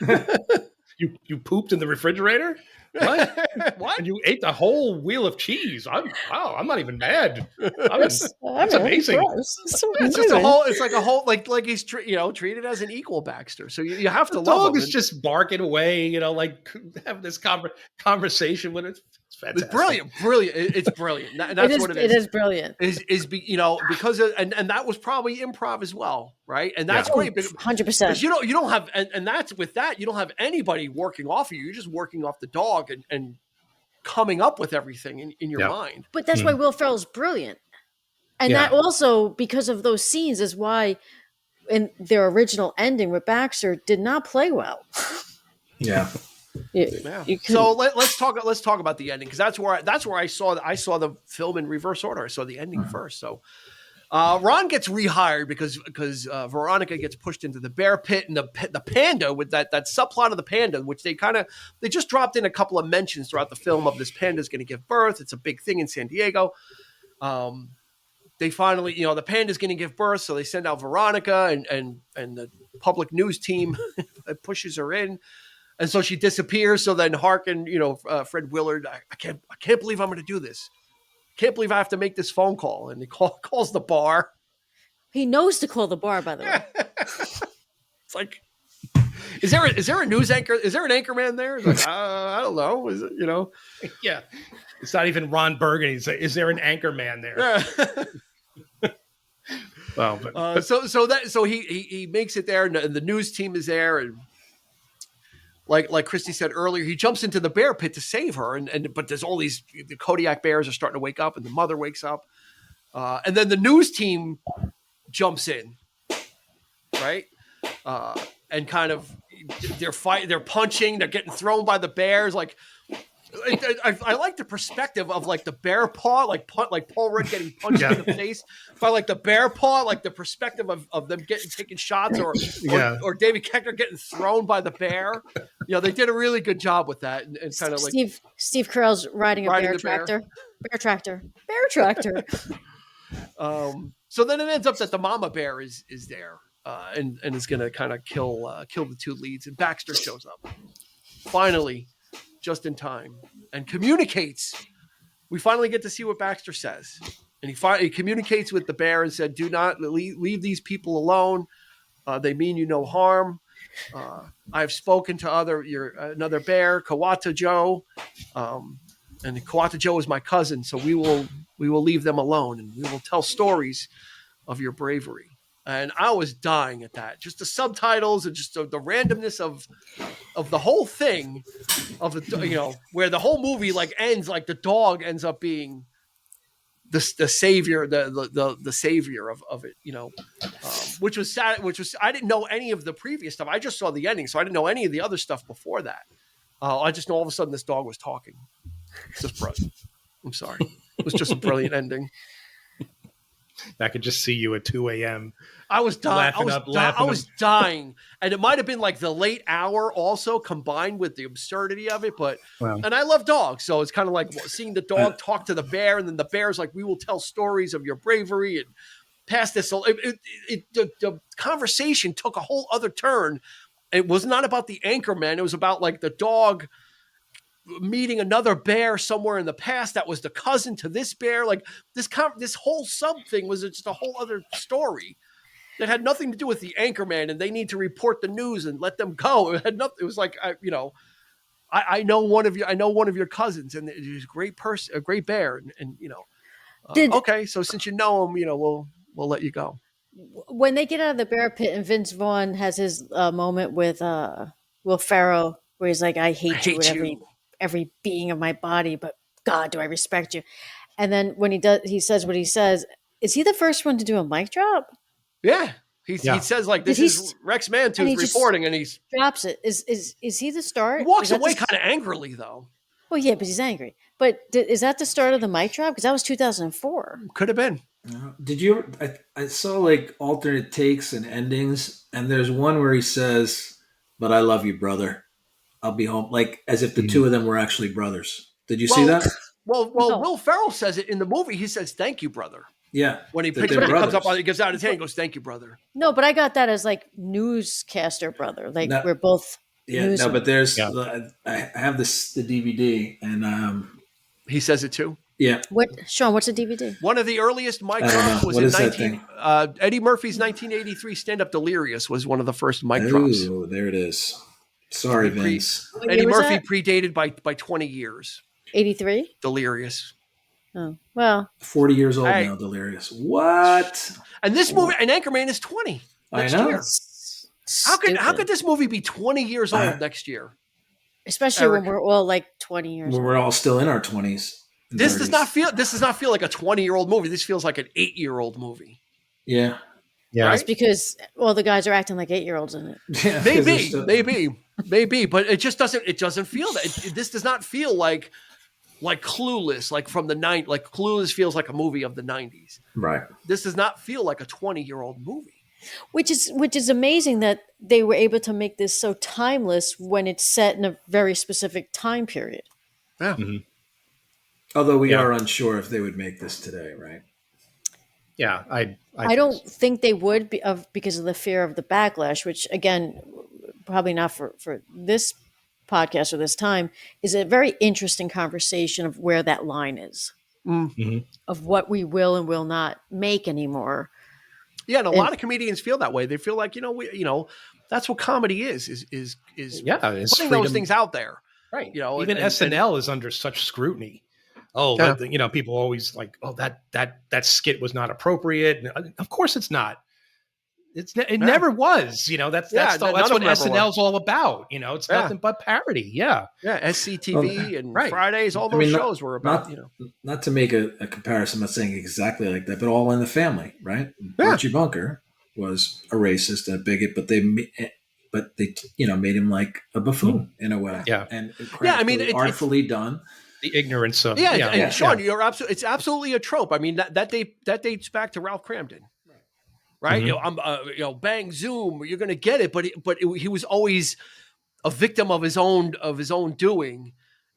You pooped in the refrigerator? What? What? And you ate the whole wheel of cheese? I'm not even mad. That's amazing. It's just a whole. It's like a whole. Like he's treated as an equal Baxter. So you have to love him. The dog is just barking away. Like having this conversation with it. It's fantastic. It's brilliant. It's brilliant. That's what it is. It is brilliant. Because of, and that was probably improv as well, right? And that's great. 100%. You don't have, and that's with that, you don't have anybody working off of you. You're just working off the dog and coming up with everything in your mind. But that's why Will Ferrell's brilliant. And that also, because of those scenes, is why in their original ending with Baxter did not play well. Yeah. So let's talk about the ending, because that's where I saw the film in reverse order. I saw the ending first. So Ron gets rehired because Veronica gets pushed into the bear pit, and the panda, with that subplot of the panda, which they just dropped in a couple of mentions throughout the film of this panda is going to give birth. It's a big thing in San Diego. They finally, the panda is going to give birth, so they send out Veronica, and the public news team pushes her in. And so she disappears. So then Harkin, Fred Willard, I can't believe I'm going to do this. Can't believe I have to make this phone call. And he calls the bar. He knows to call the bar, by the way. It's like, is there a news anchor? Is there an anchorman there? It's like, I don't know. Is it, Yeah. It's not even Ron Burgundy. Is there an anchorman there? Well, so he makes it there, and the news team is there, and like Christy said earlier, he jumps into the bear pit to save her, but there's all the Kodiak bears are starting to wake up, and the mother wakes up, and then the news team jumps in, right, and kind of they're punching, they're getting thrown by the bears, like. I like the perspective of like the bear paw, like Paul Rudd getting punched in the face by like the bear paw, like the perspective of them taking shots, or David Koechner getting thrown by the bear. They did a really good job with that, and kind of like Steve Carell's riding a bear tractor. Bear tractor. So then it ends up that the mama bear is there, and is going to kind of kill the two leads, and Baxter shows up finally. Just in time, and communicates. We finally get to see what Baxter says, and he communicates with the bear and said, "Do not leave these people alone. They mean you no harm. I've spoken to another bear, Kawata Joe, and Kawata Joe is my cousin. So we will leave them alone, and we will tell stories of your bravery." And I was dying at that. Just the subtitles and just the randomness of the whole thing, where the whole movie like ends, like the dog ends up being the savior, the savior of it, which was sad. I didn't know any of the previous stuff. I just saw the ending, so I didn't know any of the other stuff before that. I just know all of a sudden this dog was talking. It's just brilliant. I'm sorry. It was just a brilliant ending. I could just see you at 2 a.m. I was dying. I was dying. And it might have been like the late hour also combined with the absurdity of it. And I love dogs. So it's kind of like seeing the dog talk to the bear, and then the bear's like, we will tell stories of your bravery, and past this. The conversation took a whole other turn. It was not about the Anchorman. It was about like the dog meeting another bear somewhere in the past that was the cousin to this bear. Like this whole sub thing was just a whole other story that had nothing to do with the Anchorman, and they need to report the news and let them go. It had nothing. It was like, I know one of your cousins, and he's a great person, a great bear. And okay. So since you know him, we'll let you go. When they get out of the bear pit and Vince Vaughn has his moment with Will Ferrell, where he's like, I hate you with every being of my body, but God, do I respect you. And then when he says what he says, is he the first one to do a mic drop? Yeah. He says like, this is Rex Mantooth reporting, and he drops it. Is he the start? He walks away kind of angrily though. Well, yeah, but he's angry. But is that the start of the mic drop? Because that was 2004. Could have been. Did you? I saw like alternate takes and endings, and there's one where he says, "But I love you, brother. I'll be home," like as if the two of them were actually brothers. Did you see that? Well, no. Will Ferrell says it in the movie. He says, "Thank you, brother." Yeah. When he picks, when he comes up, he gives out his hand, and goes, "Thank you, brother." No, but I got that as like newscaster brother. Like we're both. Yeah. No, but there's. I have the DVD, and he says it too. Yeah. Sean? What's a DVD? One of the earliest mic drops was in Eddie Murphy's 1983 stand-up Delirious was one of the first mic drops. Oh, there it is. Sorry, Vince. Eddie Murphy predated by 20 years. 83? Delirious. Oh, well. 40 years old now, Delirious. What? And this movie, and Anchorman is 20 next year. How could this movie be 20 years old next year? Especially when we're all like 20 years old. We're all still in our 20s. This does not feel like a 20-year-old movie. This feels like an 8-year-old movie. Yeah. Yeah. Right? It's because the guys are acting like 8-year-olds in it. Yeah, maybe, but it just doesn't feel that. This does not feel like Clueless, like from the '90s. Like Clueless feels like a movie of the 90s. Right. This does not feel like a 20-year-old movie. Which is amazing that they were able to make this so timeless when it's set in a very specific time period. Yeah. Mm-hmm. Although we are unsure if they would make this today, right? Yeah, I don't think they would because of the fear of the backlash, which again, probably not for this podcast or this time, is a very interesting conversation of where that line is, of what we will and will not make anymore. Yeah, and a lot of comedians feel that way. They feel like that's what comedy is putting those things out there, right? Even SNL is under such scrutiny. People always like, that skit was not appropriate. Of course, it's not. It never was. That's what SNL's all about. It's nothing but parody. Yeah, SCTV and Fridays, all those shows were about. Not to make a comparison. I'm not saying exactly like that, but All in the Family, right? Yeah. Archie Bunker was a racist and a bigot, but they made him like a buffoon in a way. Yeah, and artfully done. The ignorance of Sean, you're absolutely. It's absolutely a trope. I mean that dates back to Ralph Cramden, right? Mm-hmm. Bang zoom, you're going to get it, but he was always a victim of his own doing,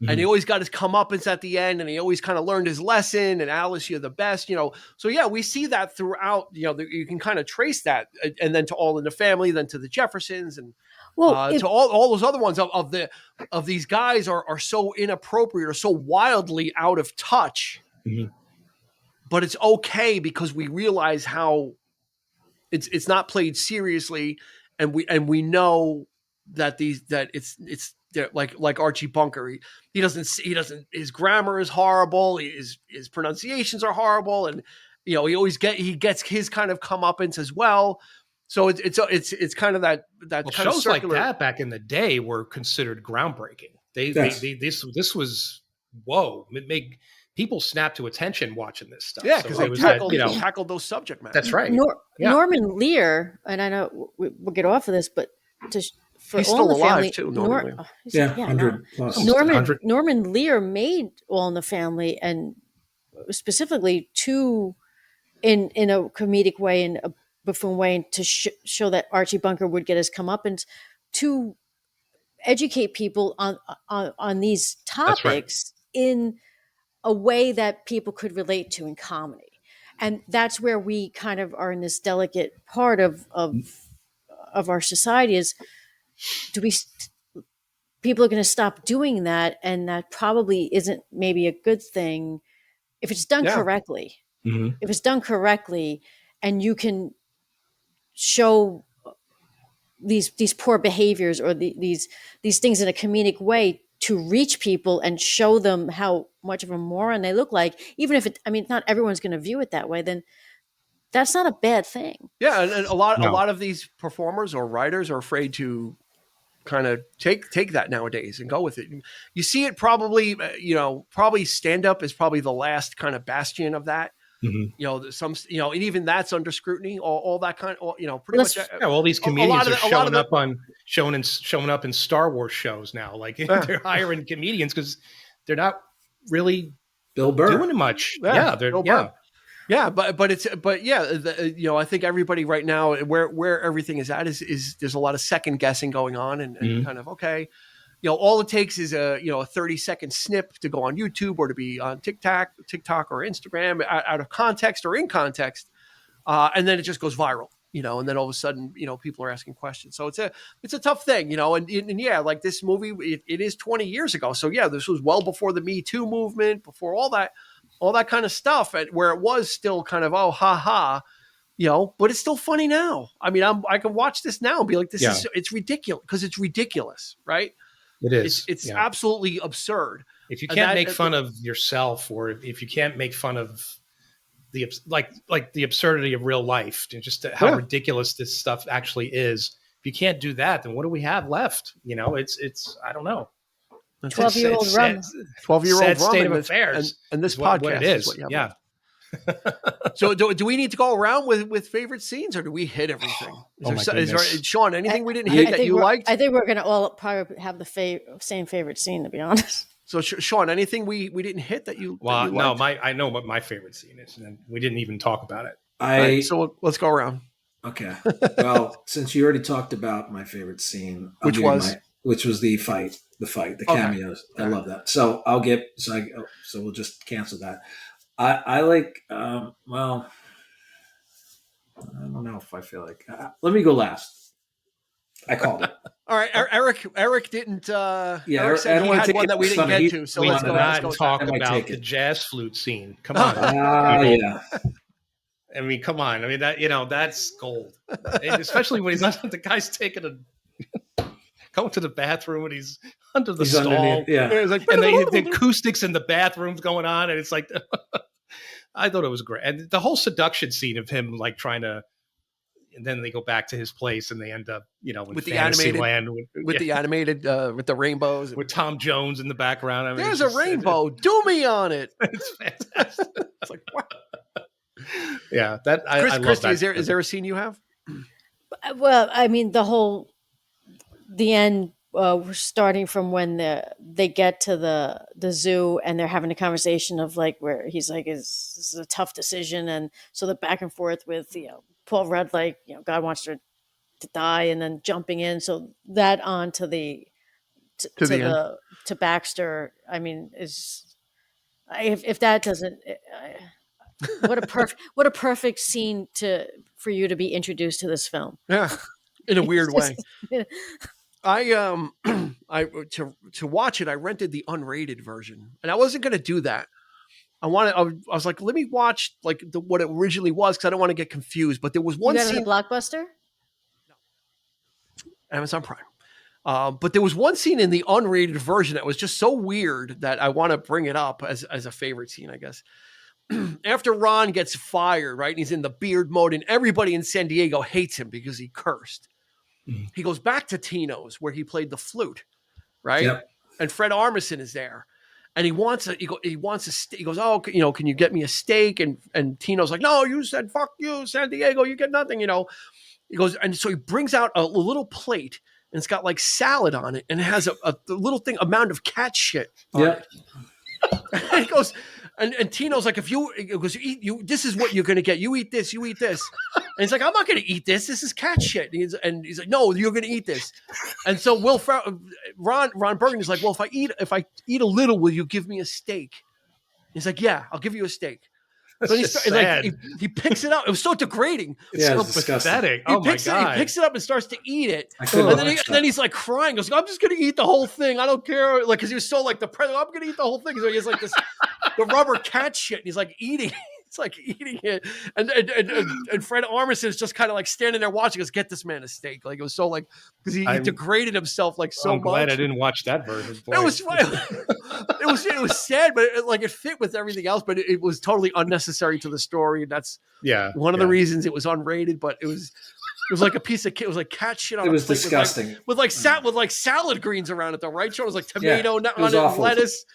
and he always got his comeuppance at the end, and he always kind of learned his lesson. And Alice, you're the best, So yeah, we see that throughout. You can kind of trace that, and then to All in the Family, then to the Jeffersons, and. To all those other ones of these guys are so inappropriate or so wildly out of touch, but it's okay because we realize how it's not played seriously, and we know that it's like Archie Bunker. He doesn't his grammar is horrible. His pronunciations are horrible, and he gets his kind of comeuppance as well. So it's kind of that kind shows of circular. Like that back in the day were considered groundbreaking. This was whoa. It made people snap to attention watching this stuff. Yeah, because they tackled those subject matter. That's right. Norman Lear, and I know we'll get off of this, but for he's All still in the alive Family, too. Norman Lear. 100 plus. Norman Lear made All in the Family, and specifically in a comedic way and a buffoon way, to show that Archie Bunker would get his comeuppance, to educate people on these topics in a way that people could relate to in comedy. And that's where we kind of are in this delicate part of our society is, people are going to stop doing that. And that probably isn't maybe a good thing if it's done correctly. Mm-hmm. If it's done correctly and you can show these poor behaviors or these things in a comedic way to reach people and show them how much of a moron they look like, even if not everyone's going to view it that way, then that's not a bad thing. Yeah. And a lot of these performers or writers are afraid to kind of take that nowadays and go with it. You see it probably stand up is probably the last kind of bastion of that. Mm-hmm. And even that's under scrutiny. All that kind of, pretty much. All these comedians are showing up in Star Wars shows now. Like they're hiring comedians because they're not really Bill Burr doing much. Yeah, I think everybody right now where everything is at is there's a lot of second guessing going on and kind of all it takes is a 30-second snip to go on YouTube or to be on TikTok or Instagram out of context or in context. And then it just goes viral, and then all of a sudden, people are asking questions. So it's a tough thing, and yeah, like this movie, it is 20 years ago. So yeah, this was well before the Me Too movement, before all that kind of stuff, where it was still kind of, oh, ha ha, but it's still funny now. I mean, I can watch this now and be like, it's ridiculous, because it's ridiculous, right? It is. It's absolutely absurd. If you can't make fun of yourself, or if you can't make fun of the the absurdity of real life, and just how ridiculous this stuff actually is, if you can't do that, then what do we have left? It's I don't know. 12-year-old rum. 12-year-old state of affairs. And this podcast what it is. What So do we need to go around with favorite scenes, or do we hit everything? Sean, anything we didn't hit that you liked? I think we're going to all probably have the same favorite scene, to be honest. So Sean, anything we didn't hit that you? Well, that you liked? I know what my favorite scene is, and we didn't even talk about it. Right, so let's go around. Okay. Well, since you already talked about my favorite scene, which was the fight, the cameos. I love that. So so we'll just cancel that. I like, well, I don't know if I feel like, let me go last. I called it. All right. Eric didn't, Eric said he had one that we didn't get to. So let's go. Talk about the jazz flute scene. Come on. Yeah. I mean, come on. I mean, that's gold. And especially when the guy's taking going to the bathroom and he's under the stall. Yeah. And the acoustics in the bathroom's going on. And it's like, I thought it was great. And the whole seduction scene of him, like trying to, and then they go back to his place and they end up, with the animated land, with the animated, with the rainbows, with Tom Jones in the background. I mean, there's a rainbow. Do me on it. It's fantastic. It's like, wow. Yeah, that I love Christy, that. Is there a scene you have? Well, I mean, the end, starting from when they get to the zoo and they're having a conversation of like where he's like, this is a tough decision, and so the back and forth with Paul Rudd, like God wants her to die, and then jumping in, so that on to Baxter. I mean, if that doesn't. What a perfect scene for you to be introduced to this film. Yeah, in a weird way. To watch it, I rented the unrated version, and I wasn't going to do that. I was like, let me watch like what it originally was, because I don't want to get confused. But there was one scene. You got it on Blockbuster? No, Amazon Prime. But there was one scene in the unrated version that was just so weird that I want to bring it up as a favorite scene, I guess. After Ron gets fired, right, and he's in the beard mode, and everybody in San Diego hates him because he cursed. Mm. He goes back to Tino's where he played the flute, right? Yep. And Fred Armisen is there, and he wants a steak. He goes, oh, can you get me a steak? And Tino's like, no, you said fuck you, San Diego, you get nothing. He goes, and so he brings out a little plate, and it's got like salad on it, and it has a little thing, a mound of cat shit on it. And he goes. And Tino's like, this is what you're going to get. You eat this. And he's like, I'm not going to eat this. This is cat shit. And he's like, no, you're going to eat this. And so Ron Burgundy's like, well, if I eat a little, will you give me a steak? He's like, yeah, I'll give you a steak. So he picks it up. It was so degrading. It's so pathetic. Oh my God. He picks it up and starts to eat it. And then he's like crying. Goes, I'm just going to eat the whole thing. I don't care. Like, because he was so like the president. I'm going to eat the whole thing. So he has like this, the rubber cat shit. And he's like eating. It's like eating it. And Fred Armisen is just kind of like standing there watching us get this man a steak. Like it was so like, because he degraded himself like so much. I'm glad I didn't watch that version. Boy. It was sad, but it fit with everything else, but it was totally unnecessary to the story. And that's one of the reasons it was unrated, but it was like a piece of it was like cat shit on it. It was disgusting. With salad greens around it though, right? So it was like tomato on it, lettuce.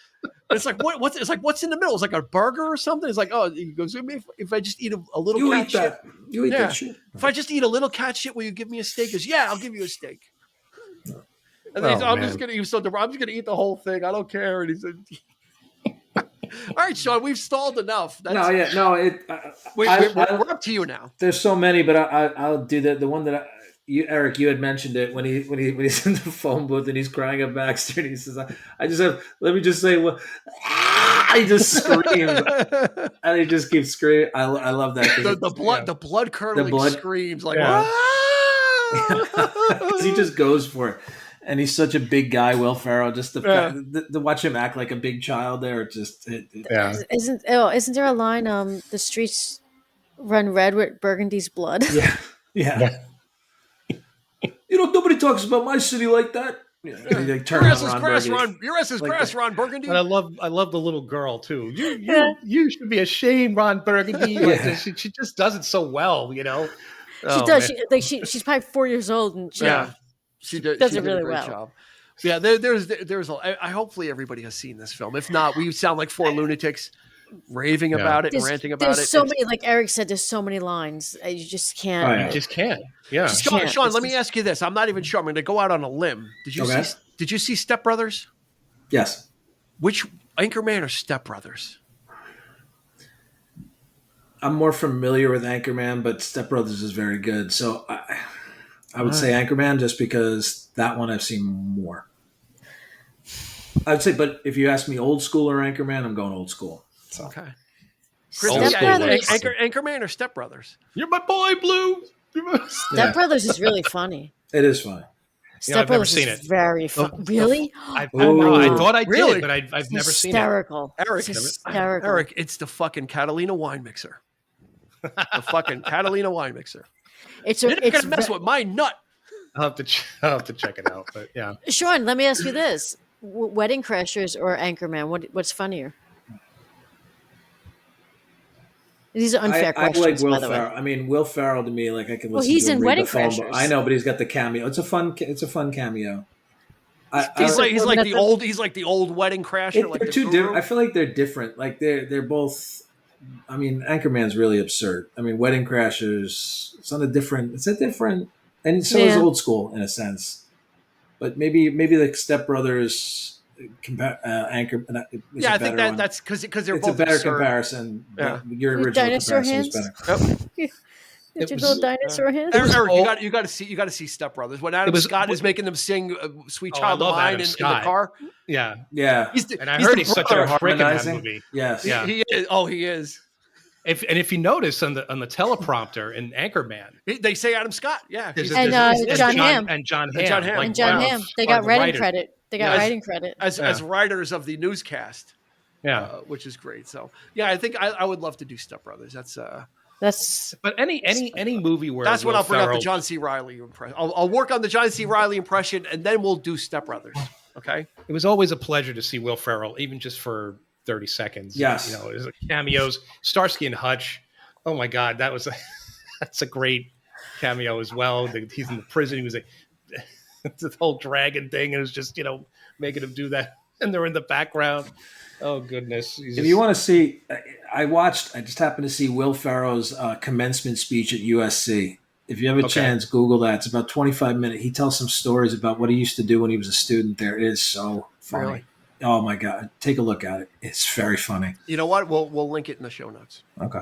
And it's like what's in the middle? It's like a burger or something. It's like, oh, he goes, if I just eat a little cat shit. You eat that shit. If I just eat a little cat shit, will you give me a steak? He goes, yeah, I'll give you a steak. And then I'm just gonna eat the whole thing. I don't care. And he said, all right, Sean, we've stalled enough. We're up to you now. There's so many, but I'll do the one that Eric, you had mentioned it when he's in the phone booth and he's crying at Baxter and he says, let me just say, he just screams and he just keeps screaming. I love that. The blood curdling screams like, because he just goes for it. And he's such a big guy, Will Ferrell. Just to watch him act like a big child there, isn't there a line? The streets run red with Burgundy's blood. Yeah. Nobody talks about my city like that. Your ass is grass, Ron Burgundy. And I love the little girl too. You should be ashamed, Ron Burgundy. She just does it so well, She does. She's probably 4 years old, and she does it really well. Job. Yeah, I hopefully everybody has seen this film. If not, we sound like four lunatics raving about it and ranting about it. There's so many, like Eric said, there's so many lines. You just can't. Oh, yeah. You just can't. Yeah. Sean, let me ask you this. I'm not even sure. I'm going to go out on a limb. Did you see Step Brothers? Yes. Which Anchorman or Step Brothers? I'm more familiar with Anchorman, but Step Brothers is very good. So I would say Anchorman just because that one I've seen more. I would say, but if you ask me old school or Anchorman, I'm going old school. So. Okay. Anchorman or Step Brothers? You're my boy, Blue. Step Brothers is really funny. It is funny. Step Brothers is very funny. Really? I thought I did, but I've never seen it. Eric, it's the fucking Catalina wine mixer. The fucking Catalina wine mixer. You're gonna mess with my nut. I'll have to check it out. But yeah, Sean, let me ask you this: Wedding Crashers or Anchorman? What's funnier? These are unfair questions. I like Will by the Ferrell. way. I mean, Will Ferrell to me, like I can listen. Well, he's to him in read Wedding the phone, Crashers. I know, but he's got the cameo. It's a fun cameo. He's like the old Wedding Crasher. They're two different. I feel like they're different. Like they're both. I mean, Anchorman's really absurd. I mean, Wedding Crashers. It's a different, and so is Old School in a sense. But maybe like Step Brothers. Anchor. Yeah, I think that's because they're it's both a better absurd. Comparison. Yeah. Your original dinosaur comparison hands? was better. Did you little dinosaur hands? Eric, you got to see Step Brothers when Adam Scott is making them sing "Sweet Child of Mine" in the car. Yeah. And I heard he's such a prick in that movie. Yes. Yeah. He is. Oh, he is. If you notice on the teleprompter in Anchorman, they say Adam Scott. Yeah. John Hamm. And John Hamm. They got writing credit. Writing credit as writers of the newscast. Yeah, which is great. So yeah, I think I would love to do Step Brothers. But any movie where that's when I'll bring up the John C. Reilly impression. I'll work on the John C. Reilly impression, and then we'll do Step Brothers. Okay. It was always a pleasure to see Will Ferrell, even just for 30 seconds. Yes. His cameos, Starsky and Hutch. Oh my God, that's a great cameo as well. He's in the prison. He was the whole dragon thing, and it was just making him do that, and they're in the background. Oh goodness! If you want to see, I just happened to see Will Ferrell's commencement speech at USC. If you have a chance, Google that. It's about 25 minutes. He tells some stories about what he used to do when he was a student there. It is so funny. Really? Oh my God! Take a look at it. It's very funny. You know what? We'll link it in the show notes. Okay.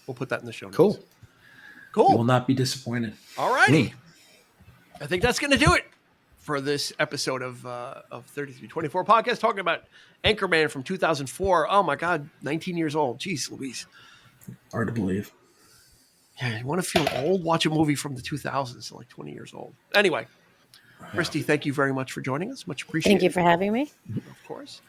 We'll put that in the show notes. Cool. You will not be disappointed. All righty. I think that's going to do it for this episode of 3324 podcast, talking about Anchorman from 2004. Oh my God, 19 years old. Jeez Louise. Hard to believe. Yeah, you want to feel old? Watch a movie from the 2000s, like 20 years old. Anyway, Christy, thank you very much for joining us. Much appreciated. Thank you for having me. Of course.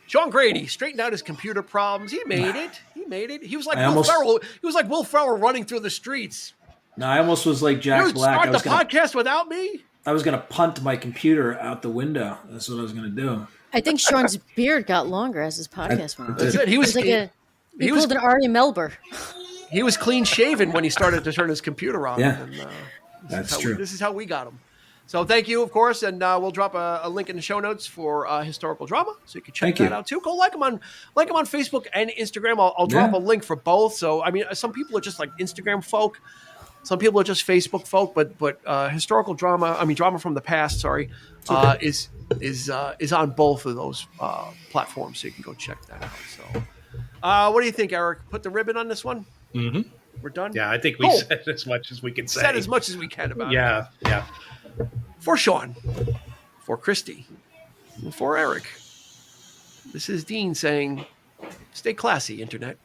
Sean Grady straightened out his computer problems. He made it. He was like Will Ferrell. He was like Will Ferrell running through the streets. No, I almost was like Jack Black. Start the podcast without me? I was going to punt my computer out the window. That's what I was going to do. I think Sean's beard got longer as his podcast went on. That's it. He pulled an Ari Melber. He was clean shaven when he started to turn his computer on. Yeah, and, that's true. This is how we got him. So thank you, of course, and we'll drop a link in the show notes for Historical Drama, so you can check that out too. Go like him on Facebook and Instagram. I'll drop a link for both. So I mean, some people are just like Instagram folk. Some people are just Facebook folk, but Historical Drama, Drama from the Past, is on both of those platforms, so you can go check that out. So, what do you think, Eric? Put the ribbon on this one? Mm-hmm. We're done? Yeah, I think we said as much as we can say. Said as much as we can about it. Yeah. For Sean, for Christy, and for Eric, this is Dean saying, stay classy, Internet.